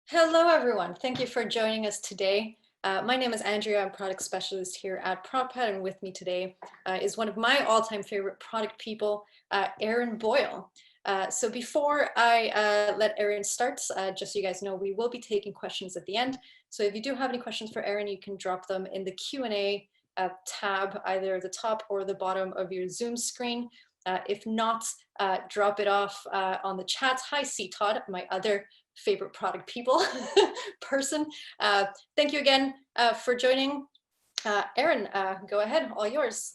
Hello, everyone. Thank you for joining us today. My name is Andrea. I'm product specialist here at ProdPad, and with me today is one of my all-time favorite product people, Erin Boyle. So before I let Erin start, just so you guys know, we will be taking questions at the end. So if you do have any questions for Erin, you can drop them in the Q&A tab, either the top or the bottom of your Zoom screen. If not, drop it off on the chat. Hi, C. Todd, my other favorite product people person. Thank you again for joining. Erin, go ahead, all yours.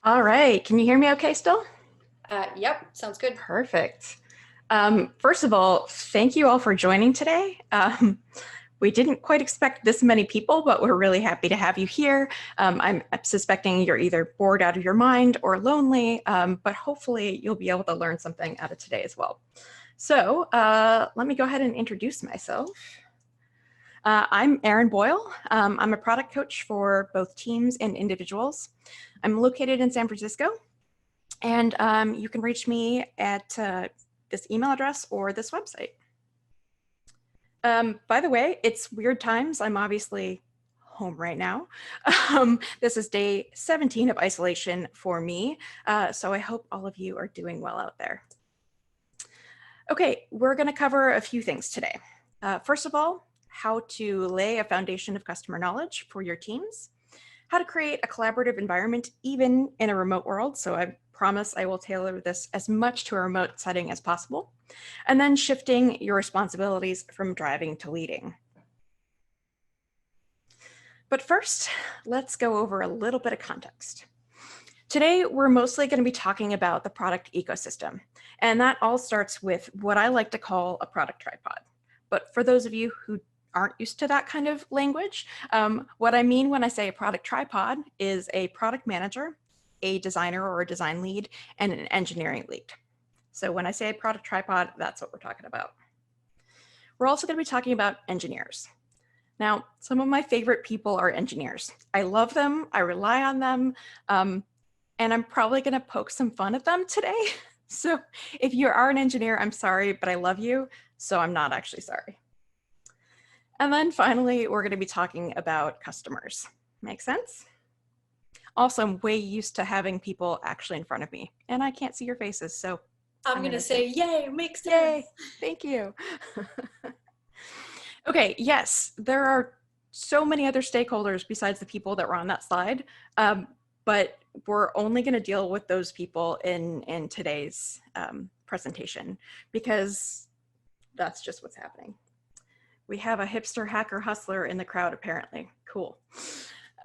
All right, can you hear me okay still? Yep, sounds good. Perfect. First of all, thank you all for joining today. We didn't quite expect this many people, but we're really happy to have you here. I'm suspecting you're either bored out of your mind or lonely, but hopefully you'll be able to learn something out of today as well. So let me go ahead and introduce myself. I'm Erin Boyle. I'm a product coach for both teams and individuals. I'm located in San Francisco, and you can reach me at this email address or this website. By the way, it's weird times. I'm obviously home right now. This is day 17 of isolation for me, so I hope all of you are doing well out there. Okay, we're going to cover a few things today. First of all, how to lay a foundation of customer knowledge for your teams, how to create a collaborative environment even in a remote world. So I promise I will tailor this as much to a remote setting as possible, and then shifting your responsibilities from driving to leading. But first, let's go over a little bit of context. Today, we're mostly going to be talking about the product ecosystem, and that all starts with what I like to call a product tripod. But for those of you who aren't used to that kind of language, what I mean when I say a product tripod is a product manager, a designer or a design lead, and an engineering lead. So when I say a product tripod, that's what we're talking about. We're also going to be talking about engineers. Now, some of my favorite people are engineers. I love them, I rely on them, and I'm probably going to poke some fun at them today. So if you are an engineer, I'm sorry, but I love you, so I'm not actually sorry. And then finally, we're going to be talking about customers. Make sense? Also, I'm way used to having people actually in front of me, and I can't see your faces, so I'm going to say, yay, makes sense. Yay, thank you. Okay, yes, there are so many other stakeholders besides the people that were on that slide, but we're only going to deal with those people in today's presentation because that's just what's happening. We have a hipster hacker hustler in the crowd, apparently. Cool.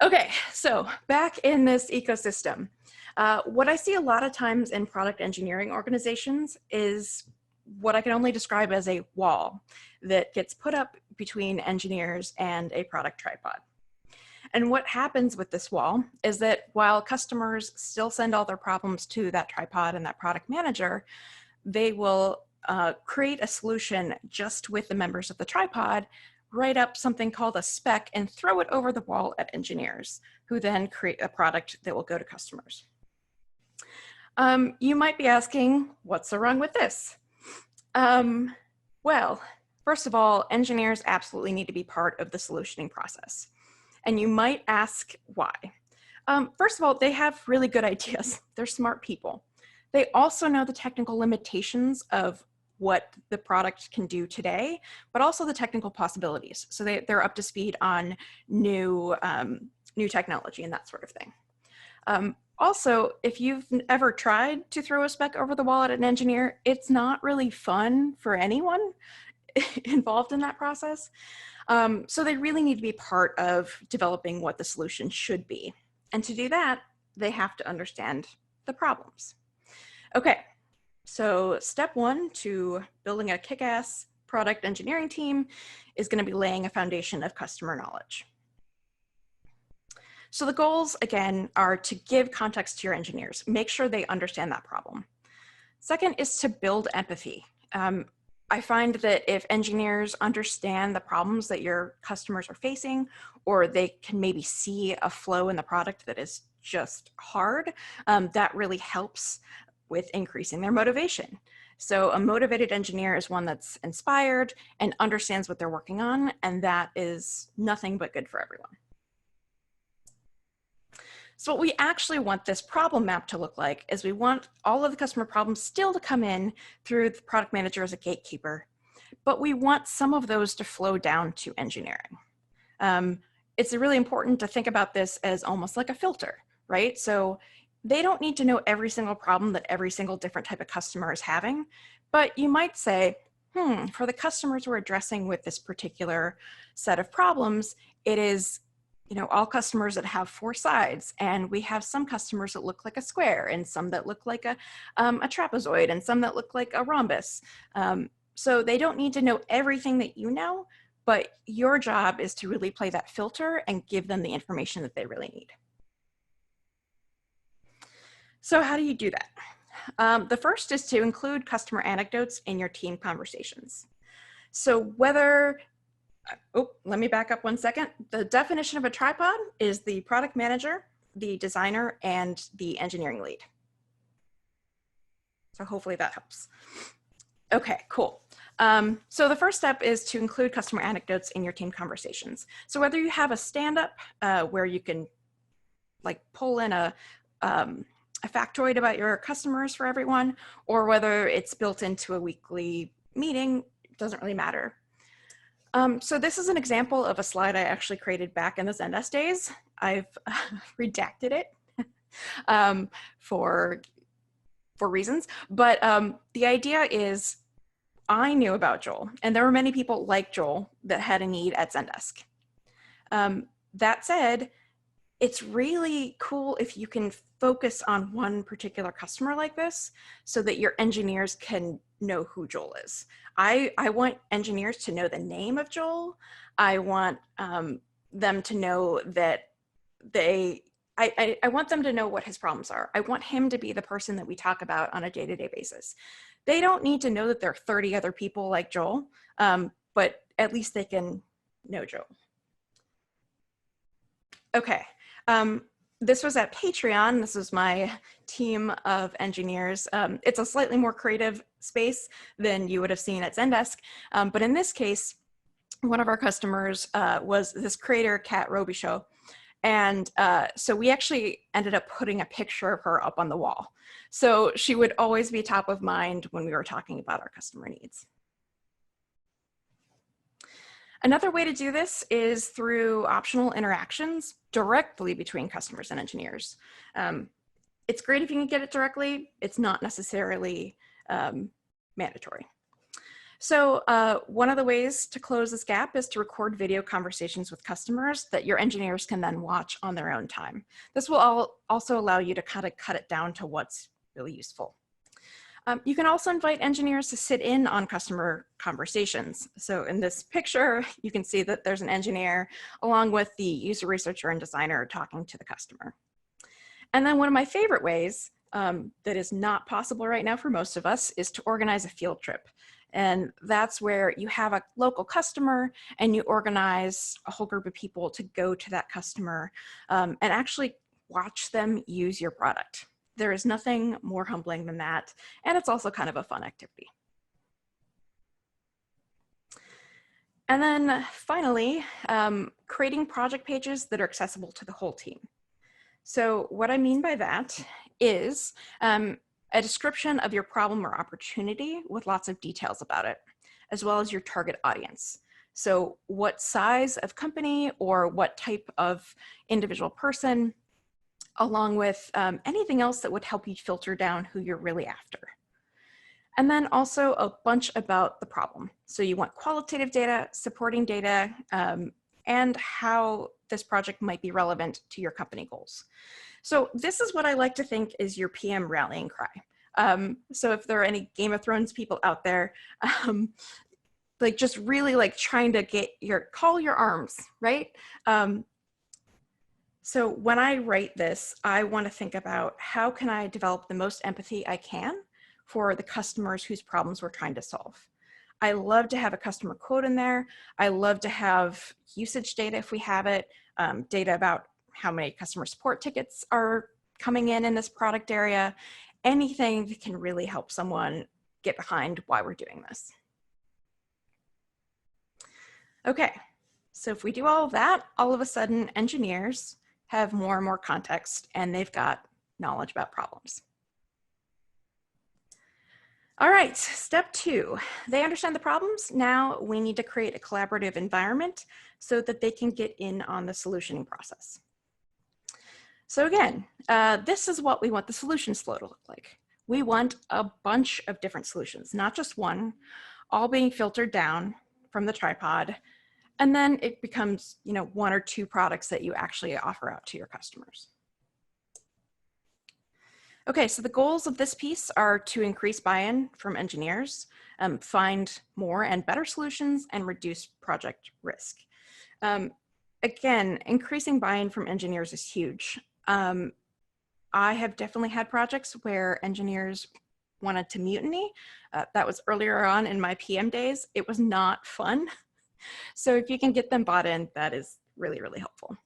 Okay, so back in this ecosystem, what I see a lot of times in product engineering organizations is what I can only describe as a wall that gets put up between engineers and a product tripod. And what happens with this wall is that while customers still send all their problems to that tripod and that product manager, they will create a solution just with the members of the tripod, write up something called a spec, and throw it over the wall at engineers, who then create a product that will go to customers. You might be asking, what's so wrong with this? Well, first of all, engineers absolutely need to be part of the solutioning process. And you might ask why. First of all, they have really good ideas. They're smart people. They also know the technical limitations of what the product can do today, but also the technical possibilities. So they're up to speed on new technology and that sort of thing. Also, if you've ever tried to throw a spec over the wall at an engineer, it's not really fun for anyone involved in that process. So they really need to be part of developing what the solution should be. And to do that, they have to understand the problems. Okay, so step one to building a kick-ass product engineering team is going to be laying a foundation of customer knowledge. So the goals, again, are to give context to your engineers, make sure they understand that problem. Second is to build empathy. I find that if engineers understand the problems that your customers are facing, or they can maybe see a flow in the product that is just hard, that really helps with increasing their motivation. So a motivated engineer is one that's inspired and understands what they're working on, and that is nothing but good for everyone. So what we actually want this problem map to look like is we want all of the customer problems still to come in through the product manager as a gatekeeper, but we want some of those to flow down to engineering. It's really important to think about this as almost like a filter, right? So they don't need to know every single problem that every single different type of customer is having, but you might say, for the customers we're addressing with this particular set of problems, it is all customers that have 4 sides, and we have some customers that look like a square, and some that look like a trapezoid, and some that look like a rhombus. So they don't need to know everything that you know, but your job is to really play that filter and give them the information that they really need. So how do you do that? The first is to include customer anecdotes in your team conversations. So whether, let me back up one second. The definition of a tripod is the product manager, the designer, and the engineering lead. So hopefully that helps. Okay, cool. So the first step is to include customer anecdotes in your team conversations. So whether you have a stand-up where you can pull in a factoid about your customers for everyone, or whether it's built into a weekly meeting, it doesn't really matter. So this is an example of a slide I actually created back in the Zendesk days. I've redacted it for reasons, but the idea is I knew about Joel, and there were many people like Joel that had a need at Zendesk. That said, it's really cool if you can focus on one particular customer like this so that your engineers can know who Joel is. I want engineers to know the name of Joel. I want them to know that I want them to know what his problems are. I want him to be the person that we talk about on a day-to-day basis. They don't need to know that there are 30 other people like Joel, but at least they can know Joel. Okay, this was at Patreon. This was my team of engineers. It's a slightly more creative space than you would have seen at Zendesk, but in this case, one of our customers was this creator, Kat Robichaud. And so we actually ended up putting a picture of her up on the wall. So she would always be top of mind when we were talking about our customer needs. Another way to do this is through optional interactions directly between customers and engineers. It's great if you can get it directly. It's not necessarily mandatory. So one of the ways to close this gap is to record video conversations with customers that your engineers can then watch on their own time. This will also allow you to kind of cut it down to what's really useful. You can also invite engineers to sit in on customer conversations. So in this picture, you can see that there's an engineer along with the user researcher and designer talking to the customer. And then one of my favorite ways that is not possible right now for most of us is to organize a field trip. And that's where you have a local customer and you organize a whole group of people to go to that customer and actually watch them use your product. There is nothing more humbling than that. And it's also kind of a fun activity. And then finally, creating project pages that are accessible to the whole team. So what I mean by that is a description of your problem or opportunity with lots of details about it, as well as your target audience. So what size of company or what type of individual person, along with anything else that would help you filter down who you're really after. And then also a bunch about the problem. So you want qualitative data, supporting data, and how this project might be relevant to your company goals. So this is what I like to think is your PM rallying cry. So if there are any Game of Thrones people out there, just really trying to call your arms, right? So when I write this, I want to think about how can I develop the most empathy I can for the customers whose problems we're trying to solve. I love to have a customer quote in there. I love to have usage data if we have it, data about how many customer support tickets are coming in this product area, anything that can really help someone get behind why we're doing this. Okay, so if we do all of that, all of a sudden engineers have more and more context and they've got knowledge about problems. All right, step 2, they understand the problems. Now we need to create a collaborative environment so that they can get in on the solutioning process. So again, this is what we want the solutions flow to look like. We want a bunch of different solutions, not just one, all being filtered down from the tripod. And then it becomes, 1 or 2 products that you actually offer out to your customers. Okay, so the goals of this piece are to increase buy-in from engineers, find more and better solutions, and reduce project risk. Again, increasing buy-in from engineers is huge. I have definitely had projects where engineers wanted to mutiny. That was earlier on in my PM days. It was not fun. So if you can get them bought in, that is really, really helpful.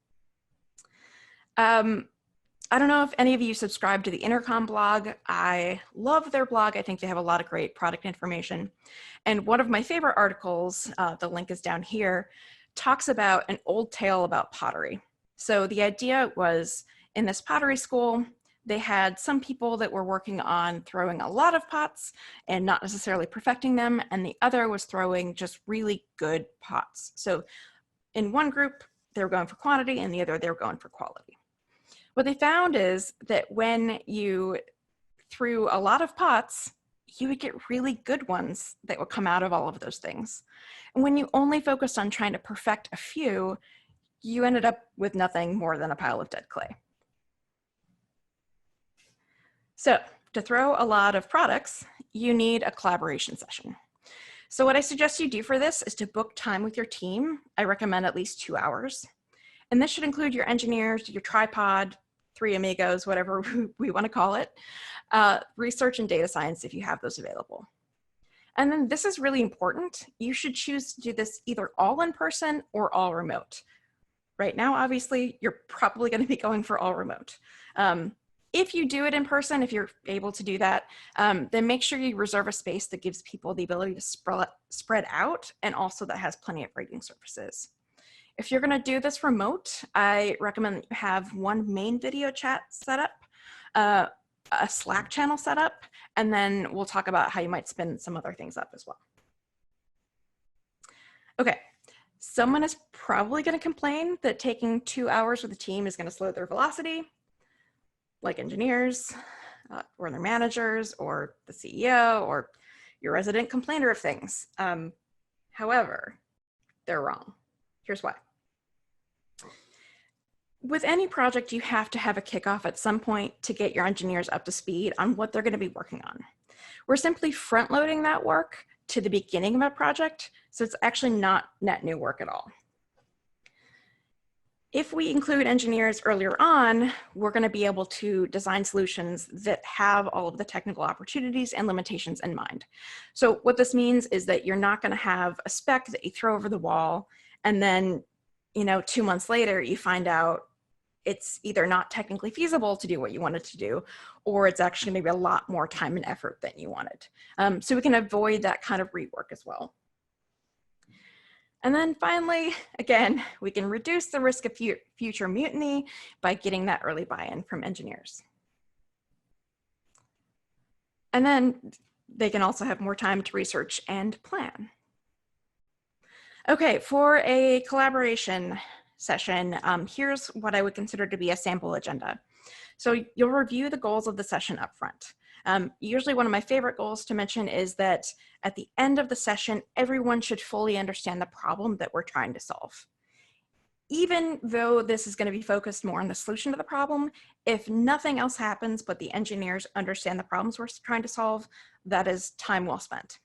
I don't know if any of you subscribe to the Intercom blog. I love their blog. I think they have a lot of great product information. And one of my favorite articles, the link is down here, talks about an old tale about pottery. So the idea was in this pottery school, they had some people that were working on throwing a lot of pots and not necessarily perfecting them, and the other was throwing just really good pots. So in one group, they were going for quantity, and the other, they were going for quality. What they found is that when you threw a lot of pots, you would get really good ones that would come out of all of those things. And when you only focused on trying to perfect a few, you ended up with nothing more than a pile of dead clay. So to throw a lot of products, you need a collaboration session. So what I suggest you do for this is to book time with your team. I recommend at least 2 hours. And this should include your engineers, your tripod, 3 amigos, whatever we want to call it, research and data science if you have those available. And then this is really important. You should choose to do this either all in person or all remote. Right now, obviously, you're probably going to be going for all remote. If you do it in person, if you're able to do that, then make sure you reserve a space that gives people the ability to spread out and also that has plenty of reading surfaces. If you're going to do this remote, I recommend that you have one main video chat set up, a Slack channel set up, and then we'll talk about how you might spin some other things up as well. Okay, someone is probably going to complain that taking 2 hours with a team is going to slow their velocity, like engineers, or their managers, or the CEO, or your resident complainer of things. However, they're wrong. Here's why. With any project, you have to have a kickoff at some point to get your engineers up to speed on what they're going to be working on. We're simply front loading that work to the beginning of a project, so it's actually not net new work at all. If we include engineers earlier on, we're going to be able to design solutions that have all of the technical opportunities and limitations in mind. So what this means is that you're not going to have a spec that you throw over the wall and then 2 months later, you find out it's either not technically feasible to do what you wanted to do, or it's actually maybe a lot more time and effort than you wanted. So we can avoid that kind of rework as well. And then finally, again, we can reduce the risk of future mutiny by getting that early buy-in from engineers. And then they can also have more time to research and plan. Okay, for a collaboration session, here's what I would consider to be a sample agenda. So you'll review the goals of the session up front. Usually one of my favorite goals to mention is that at the end of the session, everyone should fully understand the problem that we're trying to solve. Even though this is going to be focused more on the solution to the problem, if nothing else happens but the engineers understand the problems we're trying to solve, that is time well spent.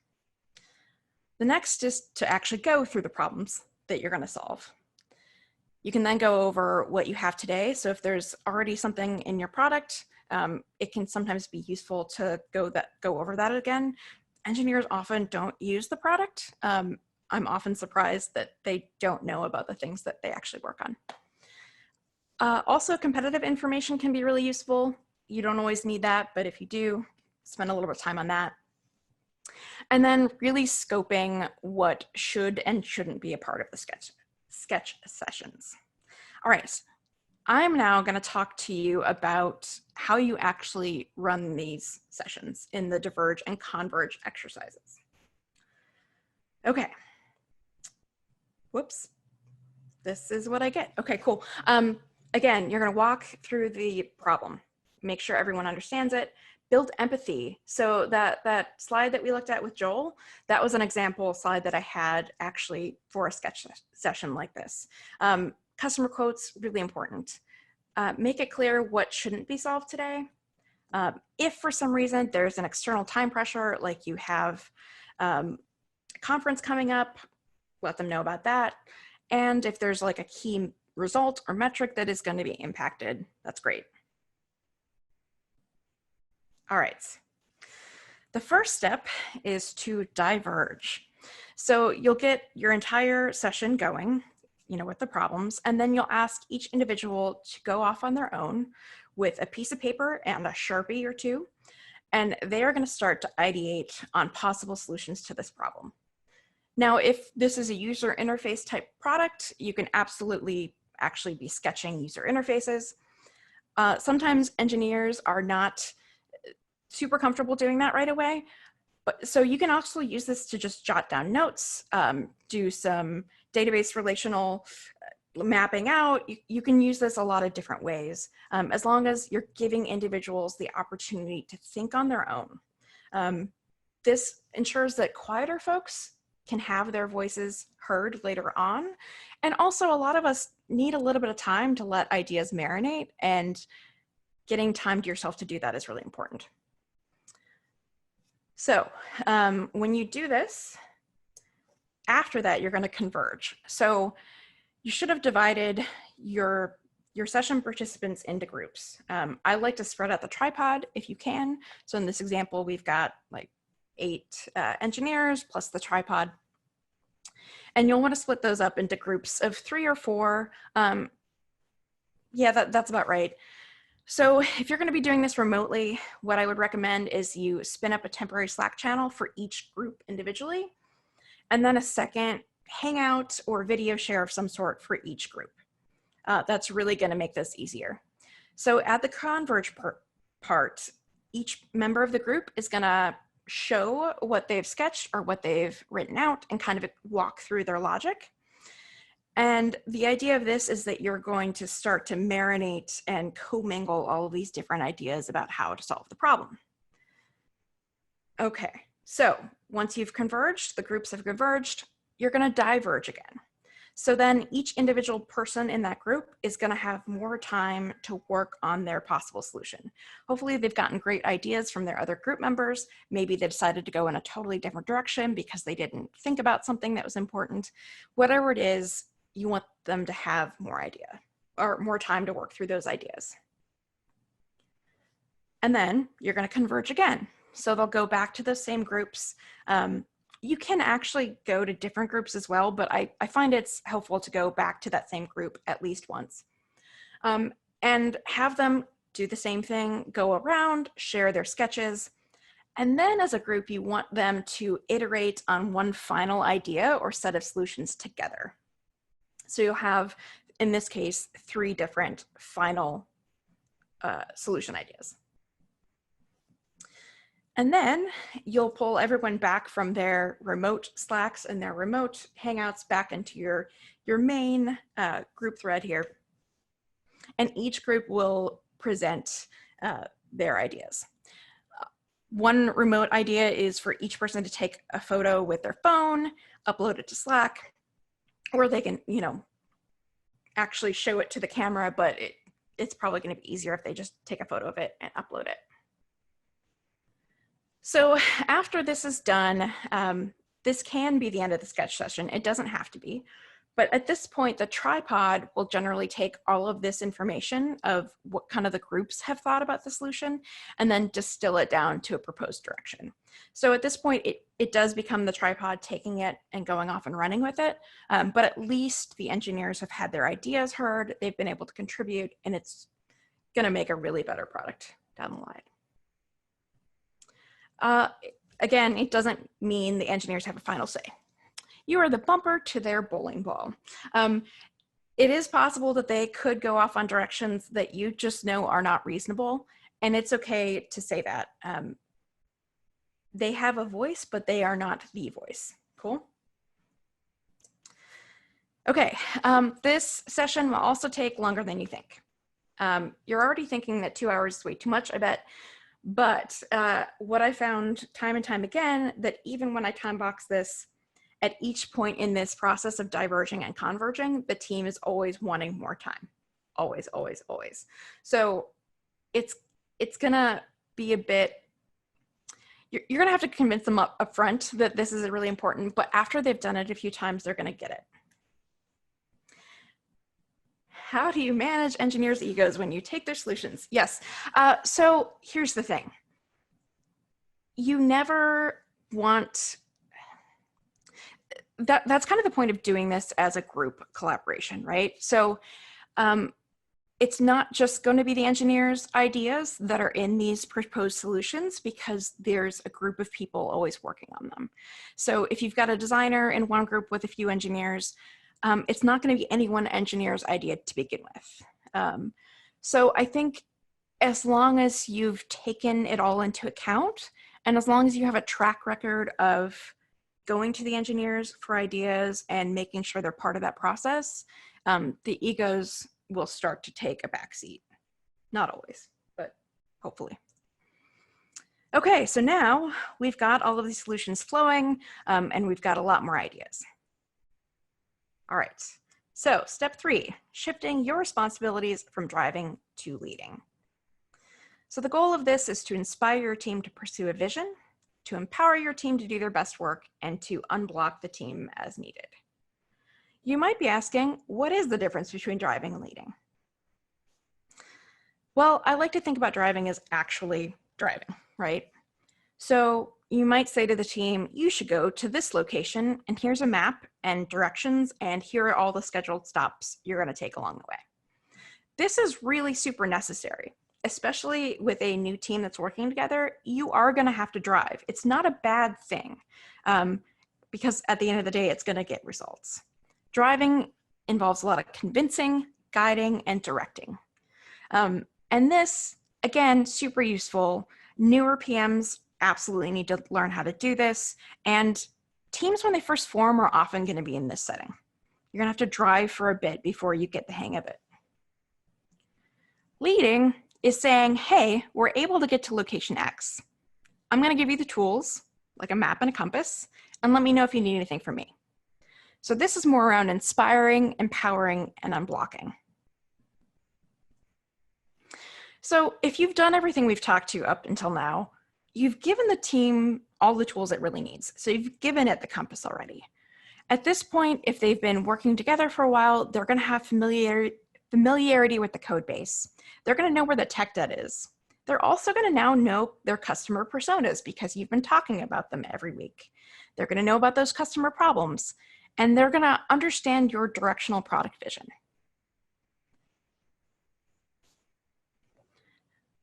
The next is to actually go through the problems that you're going to solve. You can then go over what you have today. So if there's already something in your product, it can sometimes be useful to go over that again. Engineers often don't use the product. I'm often surprised that they don't know about the things that they actually work on. Also, competitive information can be really useful. You don't always need that, but if you do, spend a little bit of time on that. And then really scoping what should and shouldn't be a part of the sketch sessions. All right, I'm now going to talk to you about how you actually run these sessions in the Diverge and Converge exercises. Okay. Whoops. This is what I get. Okay, cool. Again, you're going to walk through the problem, make sure everyone understands it, build empathy. So that slide that we looked at with Joel, that was an example slide that I had actually for a sketch session like this. Customer quotes, really important. Make it clear what shouldn't be solved today. If for some reason there's an external time pressure, like you have a conference coming up, let them know about that. And if there's like a key result or metric that is going to be impacted, that's great. All right. The first step is to diverge. So you'll get your entire session going, with the problems, and then you'll ask each individual to go off on their own with a piece of paper and a Sharpie or two, and they are going to start to ideate on possible solutions to this problem. Now, if this is a user interface type product, you can absolutely actually be sketching user interfaces. Sometimes engineers are not super comfortable doing that right away, but so you can also use this to just jot down notes, do some database relational mapping out. You can use this a lot of different ways, as long as you're giving individuals the opportunity to think on their own. This ensures that quieter folks can have their voices heard later on. And also a lot of us need a little bit of time to let ideas marinate, and getting time to yourself to do that is really important. So when you do this, after that, you're going to converge. So you should have divided your session participants into groups. I like to spread out the tripod if you can. So in this example, we've got like 8 engineers plus the tripod. And you'll want to split those up into groups of 3 or 4. Yeah, that's about right. So if you're going to be doing this remotely, what I would recommend is you spin up a temporary Slack channel for each group individually, and then a second Hangout or video share of some sort for each group. That's really going to make this easier. So at the converge part, each member of the group is going to show what they've sketched or what they've written out and kind of walk through their logic. And the idea of this is that you're going to start to marinate and commingle all of these different ideas about how to solve the problem. Okay, so once you've converged, the groups have converged, you're going to diverge again. So then each individual person in that group is going to have more time to work on their possible solution. Hopefully they've gotten great ideas from their other group members. Maybe they decided to go in a totally different direction because they didn't think about something that was important. Whatever it is, you want them to have more idea or more time to work through those ideas. And then you're going to converge again. So they'll go back to those same groups. You can actually go to different groups as well, but I find it's helpful to go back to that same group at least once. And have them do the same thing, go around, share their sketches. And then as a group, you want them to iterate on one final idea or set of solutions together. So you'll have, in this case, 3 different final solution ideas. And then you'll pull everyone back from their remote Slacks and their remote Hangouts back into your main group thread here. And each group will present their ideas. One remote idea is for each person to take a photo with their phone, upload it to Slack, or they can, actually show it to the camera, but it's probably going to be easier if they just take a photo of it and upload it. So after this is done, this can be the end of the sketch session. It doesn't have to be. But at this point, the tripod will generally take all of this information of what kind of the groups have thought about the solution and then distill it down to a proposed direction. So at this point, it does become the tripod taking it and going off and running with it. But at least the engineers have had their ideas heard, they've been able to contribute, and it's going to make a really better product down the line. Again, it doesn't mean the engineers have a final say. You are the bumper to their bowling ball. It is possible that they could go off on directions that you just know are not reasonable, and it's okay to say that. They have a voice, but they are not the voice. Cool? Okay, this session will also take longer than you think. You're already thinking that 2 hours is way too much, I bet. But what I found time and time again, that even when I time box this, at each point in this process of diverging and converging, the team is always wanting more time. Always, always, always. So it's gonna be a bit, you're gonna have to convince them up front that this is really important, but after they've done it a few times, they're gonna get it. How do you manage engineers' egos when you take their solutions? Yes, so here's the thing. You never want, that's kind of the point of doing this as a group collaboration, right? So it's not just going to be the engineers' ideas that are in these proposed solutions, because there's a group of people always working on them. So if you've got a designer in one group with a few engineers, it's not going to be any one engineer's idea to begin with. So I think as long as you've taken it all into account, and as long as you have a track record of going to the engineers for ideas and making sure they're part of that process, the egos will start to take a backseat. Not always, but hopefully. Okay, so now we've got all of these solutions flowing, and we've got a lot more ideas. All right, so step 3, shifting your responsibilities from driving to leading. So the goal of this is to inspire your team to pursue a vision, to empower your team to do their best work, and to unblock the team as needed. You might be asking, what is the difference between driving and leading? Well, I like to think about driving as actually driving, right? So you might say to the team, you should go to this location, and here's a map and directions, and here are all the scheduled stops you're going to take along the way. This is really super necessary, especially with a new team that's working together. You are going to have to drive. It's not a bad thing, because at the end of the day, it's going to get results. Driving involves a lot of convincing, guiding, and directing. And this, again, super useful. Newer PMs absolutely need to learn how to do this. And teams, when they first form, are often going to be in this setting. You're going to have to drive for a bit before you get the hang of it. Leading is saying, hey, we're able to get to location X. I'm going to give you the tools, like a map and a compass, and let me know if you need anything from me. So this is more around inspiring, empowering, and unblocking. So if you've done everything we've talked to up until now, you've given the team all the tools it really needs. So you've given it the compass already. At this point, if they've been working together for a while, they're going to have familiarity with the code base. They're going to know where the tech debt is. They're also going to now know their customer personas because you've been talking about them every week. They're going to know about those customer problems, and they're going to understand your directional product vision.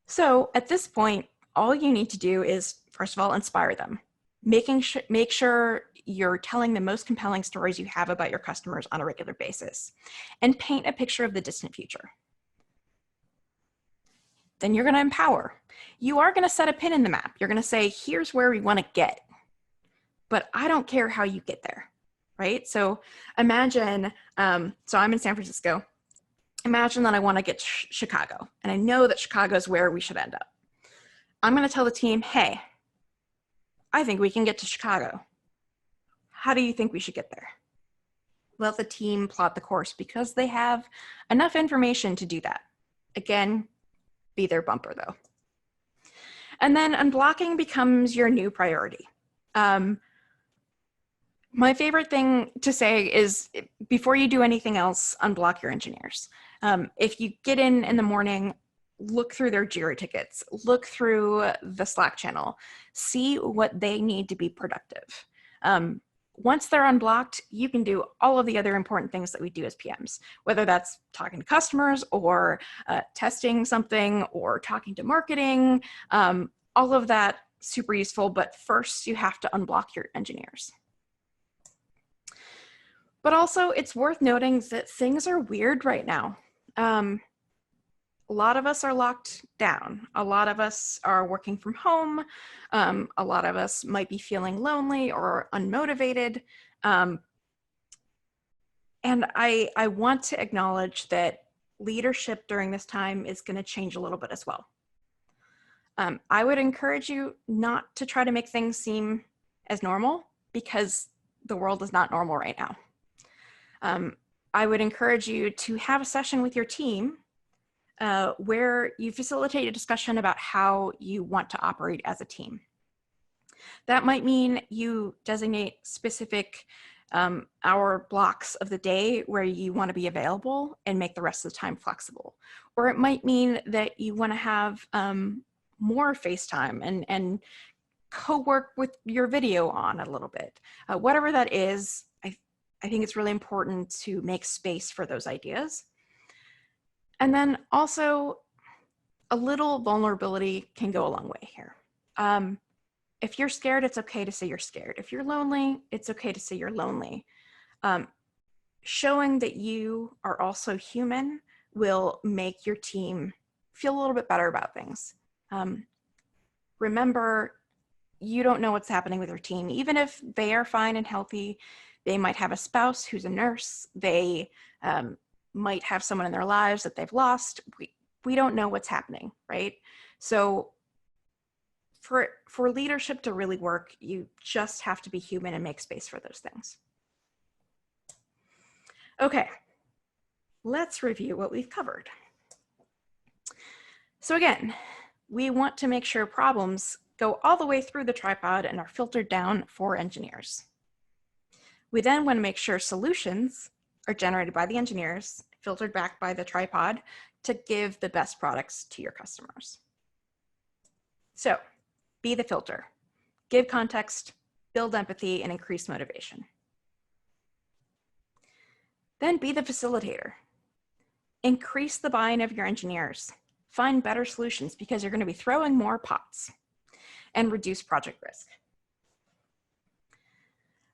So at this point, all you need to do is, first of all, inspire them. Make sure you're telling the most compelling stories you have about your customers on a regular basis, and paint a picture of the distant future. Then you're going to empower. You are going to set a pin in the map. You're going to say, here's where we want to get, but I don't care how you get there, right? So imagine, so I'm in San Francisco. Imagine that I want to get to Chicago, and I know that Chicago is where we should end up. I'm going to tell the team, hey, I think we can get to Chicago. How do you think we should get there? Let the team plot the course because they have enough information to do that. Again, be their bumper though. And then unblocking becomes your new priority. My favorite thing to say is before you do anything else, unblock your engineers. If you get in the morning, look through their Jira tickets, look through the Slack channel, see what they need to be productive. Once they're unblocked, you can do all of the other important things that we do as PMs, whether that's talking to customers or testing something or talking to marketing. All of that super useful, but first you have to unblock your engineers. But also it's worth noting that things are weird right now. A lot of us are locked down. A lot of us are working from home. A lot of us might be feeling lonely or unmotivated. And I want to acknowledge that leadership during this time is going to change a little bit as well. I would encourage you not to try to make things seem as normal, because the world is not normal right now. I would encourage you to have a session with your team where you facilitate a discussion about how you want to operate as a team. That might mean you designate specific hour blocks of the day where you want to be available and make the rest of the time flexible. Or it might mean that you want to have more FaceTime and co-work with your video on a little bit. Whatever that is, I think it's really important to make space for those ideas. And then also, a little vulnerability can go a long way here. If you're scared, it's okay to say you're scared. If you're lonely, it's okay to say you're lonely. Showing that you are also human will make your team feel a little bit better about things. Remember, you don't know what's happening with your team. Even if they are fine and healthy, they might have a spouse who's a nurse. They might have someone in their lives that they've lost. We don't know what's happening, right? So for leadership to really work, you just have to be human and make space for those things. Okay, let's review what we've covered. So again, we want to make sure problems go all the way through the tripod and are filtered down for engineers. We then want to make sure solutions are generated by the engineers, filtered back by the tripod to give the best products to your customers. So be the filter, give context, build empathy, and increase motivation. Then be the facilitator. Increase the buy-in of your engineers. Find better solutions because you're going to be throwing more pots, and reduce project risk.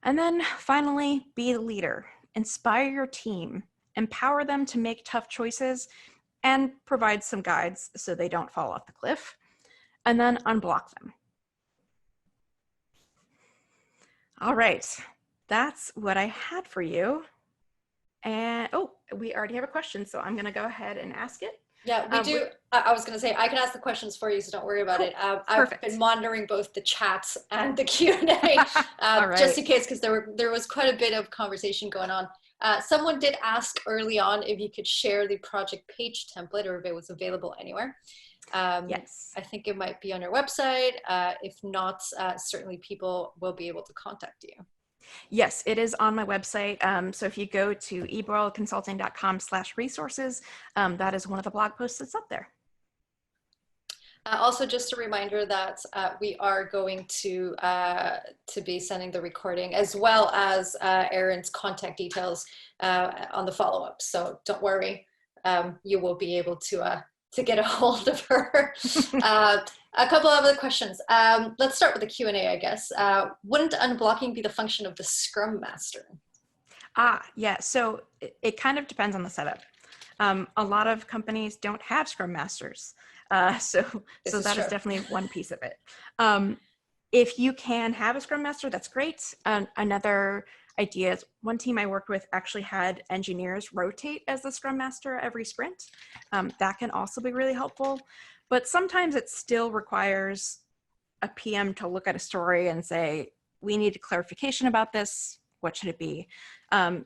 And then finally, be the leader. Inspire your team, empower them to make tough choices, and provide some guides so they don't fall off the cliff, and then unblock them. All right, that's what I had for you. And oh, we already have a question, so I'm gonna go ahead and ask it. Yeah, we do. I was going to say, I can ask the questions for you, so don't worry about it. I've been monitoring both the chats and the Q&A, right. just in case, because there was quite a bit of conversation going on. Someone did ask early on if you could share the project page template or if it was available anywhere. Yes. I think it might be on your website. If not, certainly people will be able to contact you. Yes, it is on my website. So if you go to eboyleconsulting.com/resources, that is one of the blog posts that's up there. Also, just a reminder that we are going to be sending the recording as well as Erin's contact details on the follow-up. So don't worry, you will be able to get a hold of her. A couple of other questions. Let's start with the Q&A, I guess. Wouldn't unblocking be the function of the Scrum Master? Yeah, so it kind of depends on the setup. A lot of companies don't have Scrum Masters. So that is definitely one piece of it. If you can have a Scrum Master, that's great. Another idea is one team I worked with actually had engineers rotate as the Scrum Master every sprint. That can also be really helpful. But sometimes it still requires a PM to look at a story and say, we need a clarification about this. What should it be?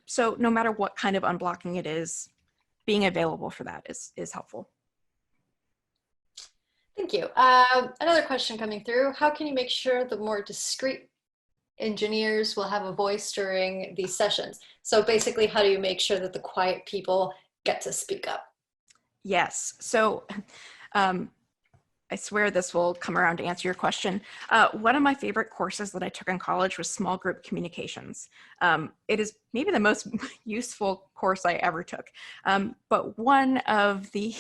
So no matter what kind of unblocking it is, being available for that is helpful. Thank you. Another question coming through. How can you make sure the more discreet engineers will have a voice during these sessions? So basically, how do you make sure that the quiet people get to speak up? Yes. So I swear this will come around to answer your question. One of my favorite courses that I took in college was small group communications. It is maybe the most useful course I ever took. But one of the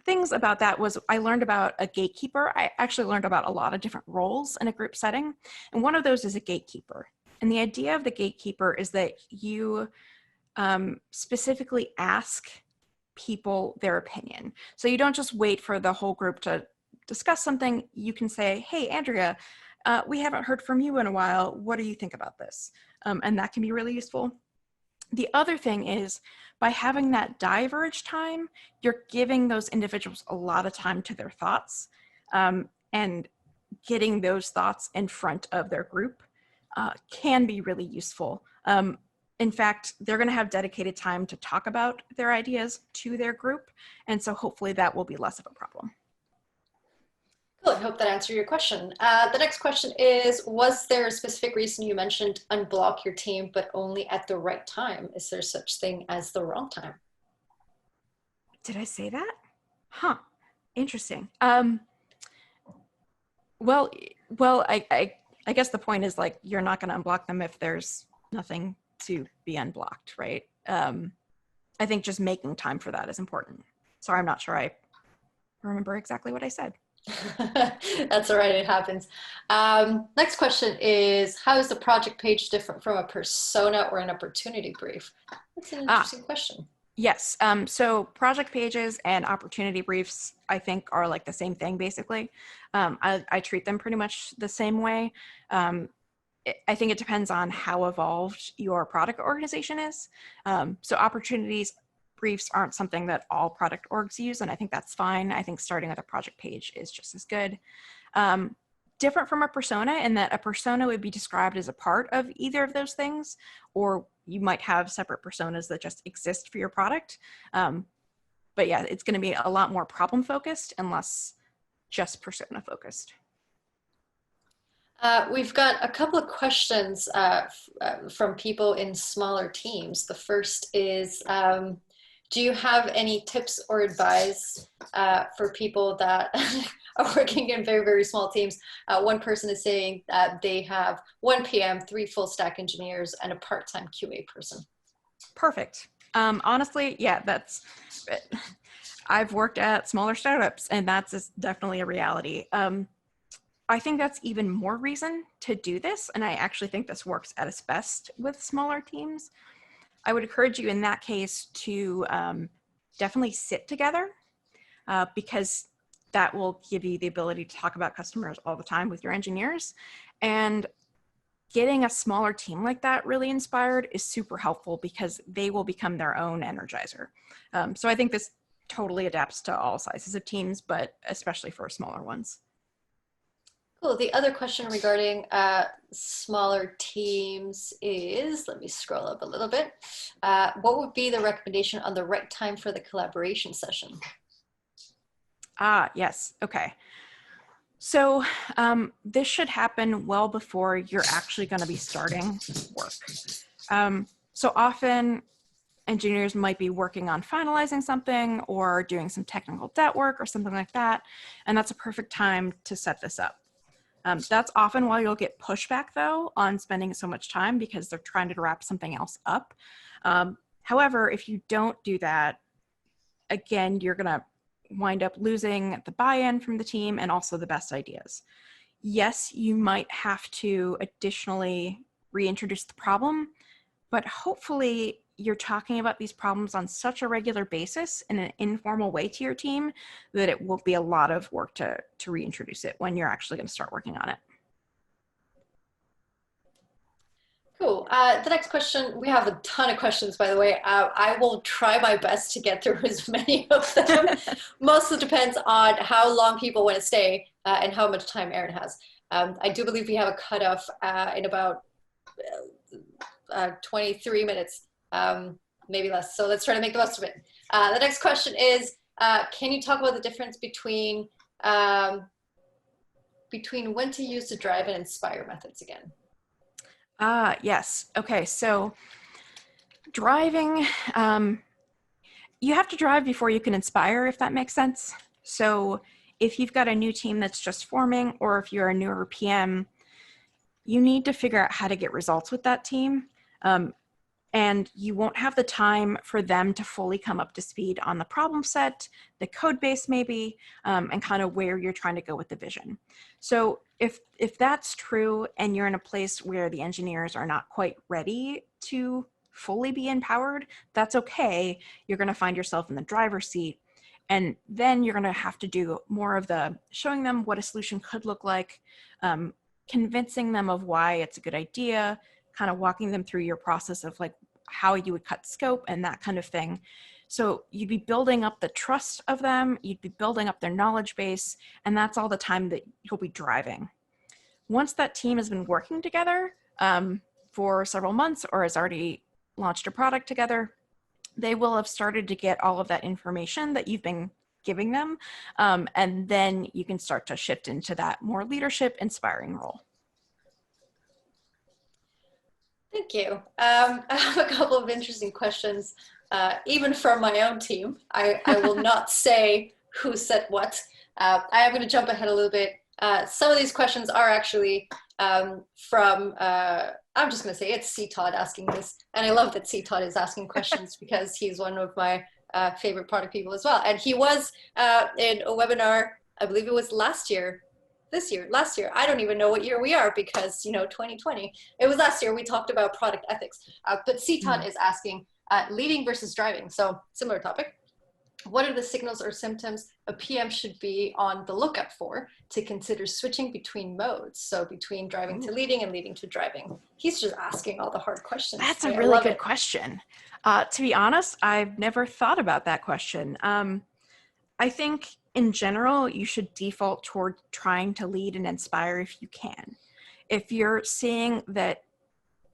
things about that was I learned about a gatekeeper. I actually learned about a lot of different roles in a group setting. And one of those is a gatekeeper. And the idea of the gatekeeper is that you specifically ask people their opinion. So you don't just wait for the whole group to discuss something. You can say, hey, Andrea, we haven't heard from you in a while. What do you think about this? And that can be really useful. The other thing is by having that diverge time, you're giving those individuals a lot of time to their thoughts, and getting those thoughts in front of their group can be really useful. In fact, they're going to have dedicated time to talk about their ideas to their group. And so hopefully that will be less of a problem. Cool, I hope that answered your question. The next question is, was there a specific reason you mentioned unblock your team, but only at the right time? Is there such thing as the wrong time? Did I say that? Huh, interesting. Well, I guess the point is like, you're not going to unblock them if there's nothing to be unblocked, right? I think just making time for that is important. Sorry, I'm not sure I remember exactly what I said. That's all right, it happens. Next question is, how is the project page different from a persona or an opportunity brief? That's an interesting question. Yes, so project pages and opportunity briefs, I think, are like the same thing, basically. I treat them pretty much the same way. I think it depends on how evolved your product organization is. So opportunities briefs aren't something that all product orgs use, and I think that's fine. I think starting with a project page is just as good. Different from a persona in that a persona would be described as a part of either of those things, or you might have separate personas that just exist for your product. But yeah, it's going to be a lot more problem focused and less just persona focused. We've got a couple of questions from people in smaller teams. The first is, do you have any tips or advice for people that are working in very, very small teams? One person is saying that they have 1 PM, 3 full stack engineers, and a part-time QA person. Perfect. Honestly, yeah, I've worked at smaller startups, and that's definitely a reality. I think that's even more reason to do this, and I actually think this works at its best with smaller teams. I would encourage you in that case to definitely sit together because that will give you the ability to talk about customers all the time with your engineers. And getting a smaller team like that really inspired is super helpful because they will become their own energizer. So I think this totally adapts to all sizes of teams, but especially for smaller ones. Cool. The other question regarding smaller teams is, let me scroll up a little bit. What would be the recommendation on the right time for the collaboration session? Yes. Okay. So this should happen well before you're actually going to be starting work. So often engineers might be working on finalizing something or doing some technical debt work or something like that. And that's a perfect time to set this up. That's often why you'll get pushback though on spending so much time because they're trying to wrap something else up. However, if you don't do that, again, you're going to wind up losing the buy-in from the team and also the best ideas. Yes, you might have to additionally reintroduce the problem, but hopefully you're talking about these problems on such a regular basis in an informal way to your team that it won't be a lot of work to reintroduce it when you're actually going to start working on it. Cool. The next question, we have a ton of questions, by the way. I will try my best to get through as many of them. Mostly depends on how long people want to stay and how much time Erin has. I do believe we have a cutoff in about 23 minutes. Maybe less. So let's try to make the most of it. The next question is, can you talk about the difference between when to use the drive and inspire methods again? Yes. Okay. So driving, you have to drive before you can inspire, if that makes sense. So if you've got a new team that's just forming, or if you're a newer PM, you need to figure out how to get results with that team. and you won't have the time for them to fully come up to speed on the problem set, the code base maybe, and kind of where you're trying to go with the vision. So if that's true and you're in a place where the engineers are not quite ready to fully be empowered, that's okay. You're going to find yourself in the driver's seat. And then you're going to have to do more of the showing them what a solution could look like, convincing them of why it's a good idea, kind of walking them through your process of like how you would cut scope and that kind of thing. So you'd be building up the trust of them, you'd be building up their knowledge base, and that's all the time that you'll be driving. Once that team has been working together for several months or has already launched a product together, they will have started to get all of that information that you've been giving them. And then you can start to shift into that more leadership, inspiring role. Thank you. I have a couple of interesting questions, even from my own team. I will not say who said what. I am going to jump ahead a little bit. Some of these questions are actually from, I'm just going to say it's C. Todd asking this. And I love that C. Todd is asking questions because he's one of my favorite product people as well. And he was in a webinar, I believe it was last year, last year. I don't even know what year we are because, 2020. It was last year we talked about product ethics. But C. Todd is asking leading versus driving. So similar topic. What are the signals or symptoms a PM should be on the lookout for to consider switching between modes? So between driving to leading and leading to driving. He's just asking all the hard questions. That's a really good question. To be honest, I've never thought about that question. I think in general, you should default toward trying to lead and inspire if you can. If you're seeing that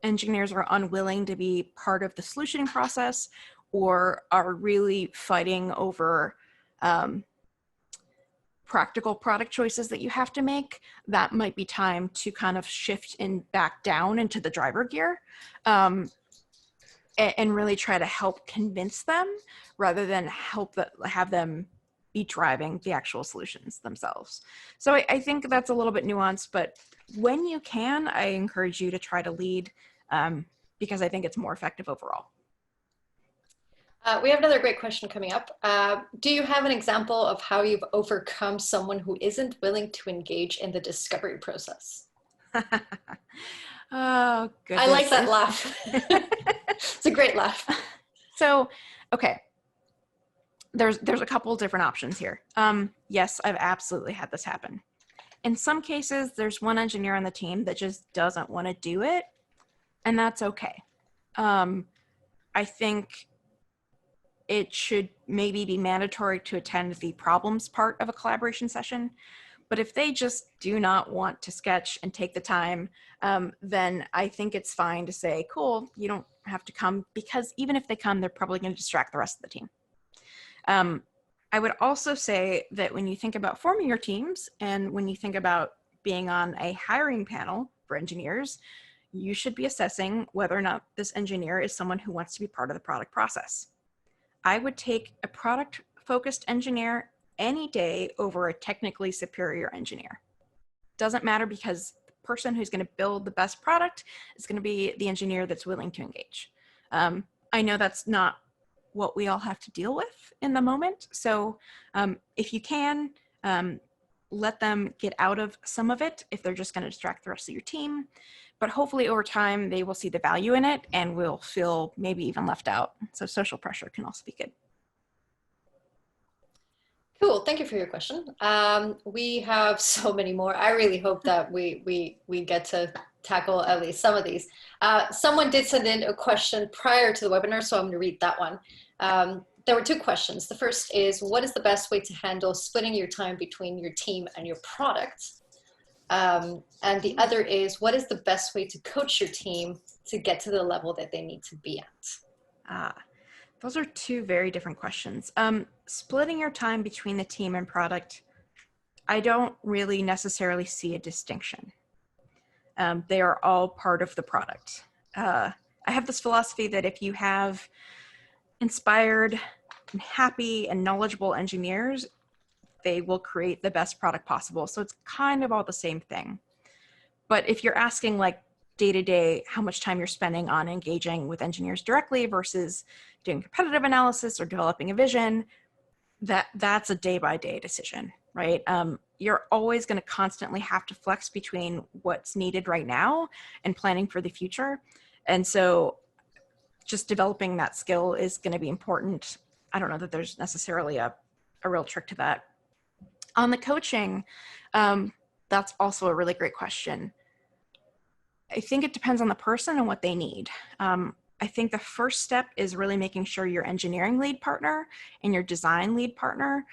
engineers are unwilling to be part of the solutioning process or are really fighting over practical product choices that you have to make, that might be time to kind of shift in back down into the driver gear and really try to help convince them rather than have them be driving the actual solutions themselves. So I think that's a little bit nuanced, but when you can, I encourage you to try to lead because I think it's more effective overall. We have another great question coming up. Do you have an example of how you've overcome someone who isn't willing to engage in the discovery process? Oh, goodness. I like that laugh. It's a great laugh. So, okay. There's a couple different options here. Yes, I've absolutely had this happen. In some cases, there's one engineer on the team that just doesn't want to do it, and that's okay. I think it should maybe be mandatory to attend the problems part of a collaboration session. But if they just do not want to sketch and take the time, then I think it's fine to say, cool, you don't have to come, because even if they come, they're probably going to distract the rest of the team. I would also say that when you think about forming your teams and when you think about being on a hiring panel for engineers, you should be assessing whether or not this engineer is someone who wants to be part of the product process. I would take a product-focused engineer any day over a technically superior engineer. Doesn't matter, because the person who's going to build the best product is going to be the engineer that's willing to engage. I know that's not what we all have to deal with in the moment. So if you can, let them get out of some of it if they're just going to distract the rest of your team. But hopefully over time, they will see the value in it and will feel maybe even left out. So social pressure can also be good. Cool, thank you for your question. We have so many more. I really hope that we get to tackle at least some of these. Someone did send in a question prior to the webinar, so I'm going to read that one. There were two questions. The first is, what is the best way to handle splitting your time between your team and your product? And the other is, what is the best way to coach your team to get to the level that they need to be at? Those are two very different questions. Splitting your time between the team and product, I don't really necessarily see a distinction. They are all part of the product. I have this philosophy that if you have inspired and happy and knowledgeable engineers, they will create the best product possible. So it's kind of all the same thing. But if you're asking, like, day-to-day, how much time you're spending on engaging with engineers directly versus doing competitive analysis or developing a vision, that's a day-by-day decision, right? You're always going to constantly have to flex between what's needed right now and planning for the future. And so just developing that skill is going to be important. I don't know that there's necessarily a real trick to that. On the coaching, that's also a really great question. I think it depends on the person and what they need. I think the first step is really making sure your engineering lead partner and your design lead partner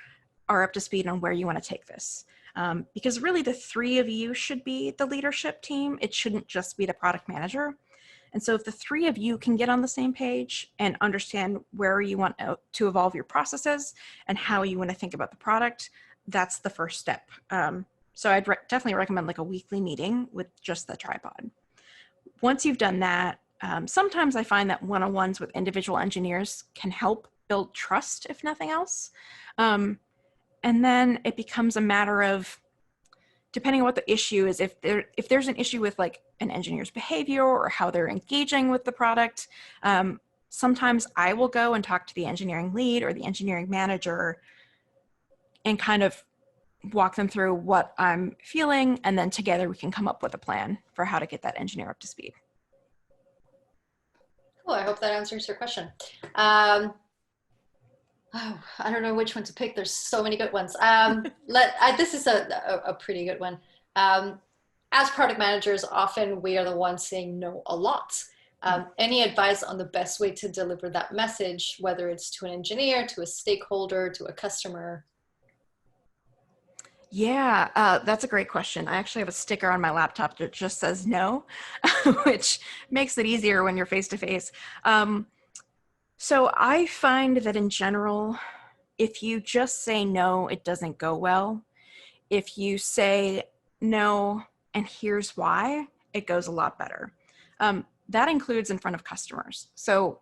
are up to speed on where you want to take this. Because really the three of you should be the leadership team. It shouldn't just be the product manager. And so if the three of you can get on the same page and understand where you want to evolve your processes and how you want to think about the product, that's the first step. So I'd definitely recommend like a weekly meeting with just the tripod. Once you've done that, sometimes I find that one-on-ones with individual engineers can help build trust, if nothing else. And then it becomes a matter of, depending on what the issue is, if there's an issue with like an engineer's behavior or how they're engaging with the product, sometimes I will go and talk to the engineering lead or the engineering manager and kind of walk them through what I'm feeling, and then together we can come up with a plan for how to get that engineer up to speed. Cool, I hope that answers your question. Oh, I don't know which one to pick. There's so many good ones. This is a pretty good one. As product managers, often we are the ones saying no a lot. Any advice on the best way to deliver that message, whether it's to an engineer, to a stakeholder, to a customer? Yeah, that's a great question. I actually have a sticker on my laptop that just says no, which makes it easier when you're face to face. So I find that in general, if you just say no, it doesn't go well. If you say no, and here's why, it goes a lot better. That includes in front of customers. So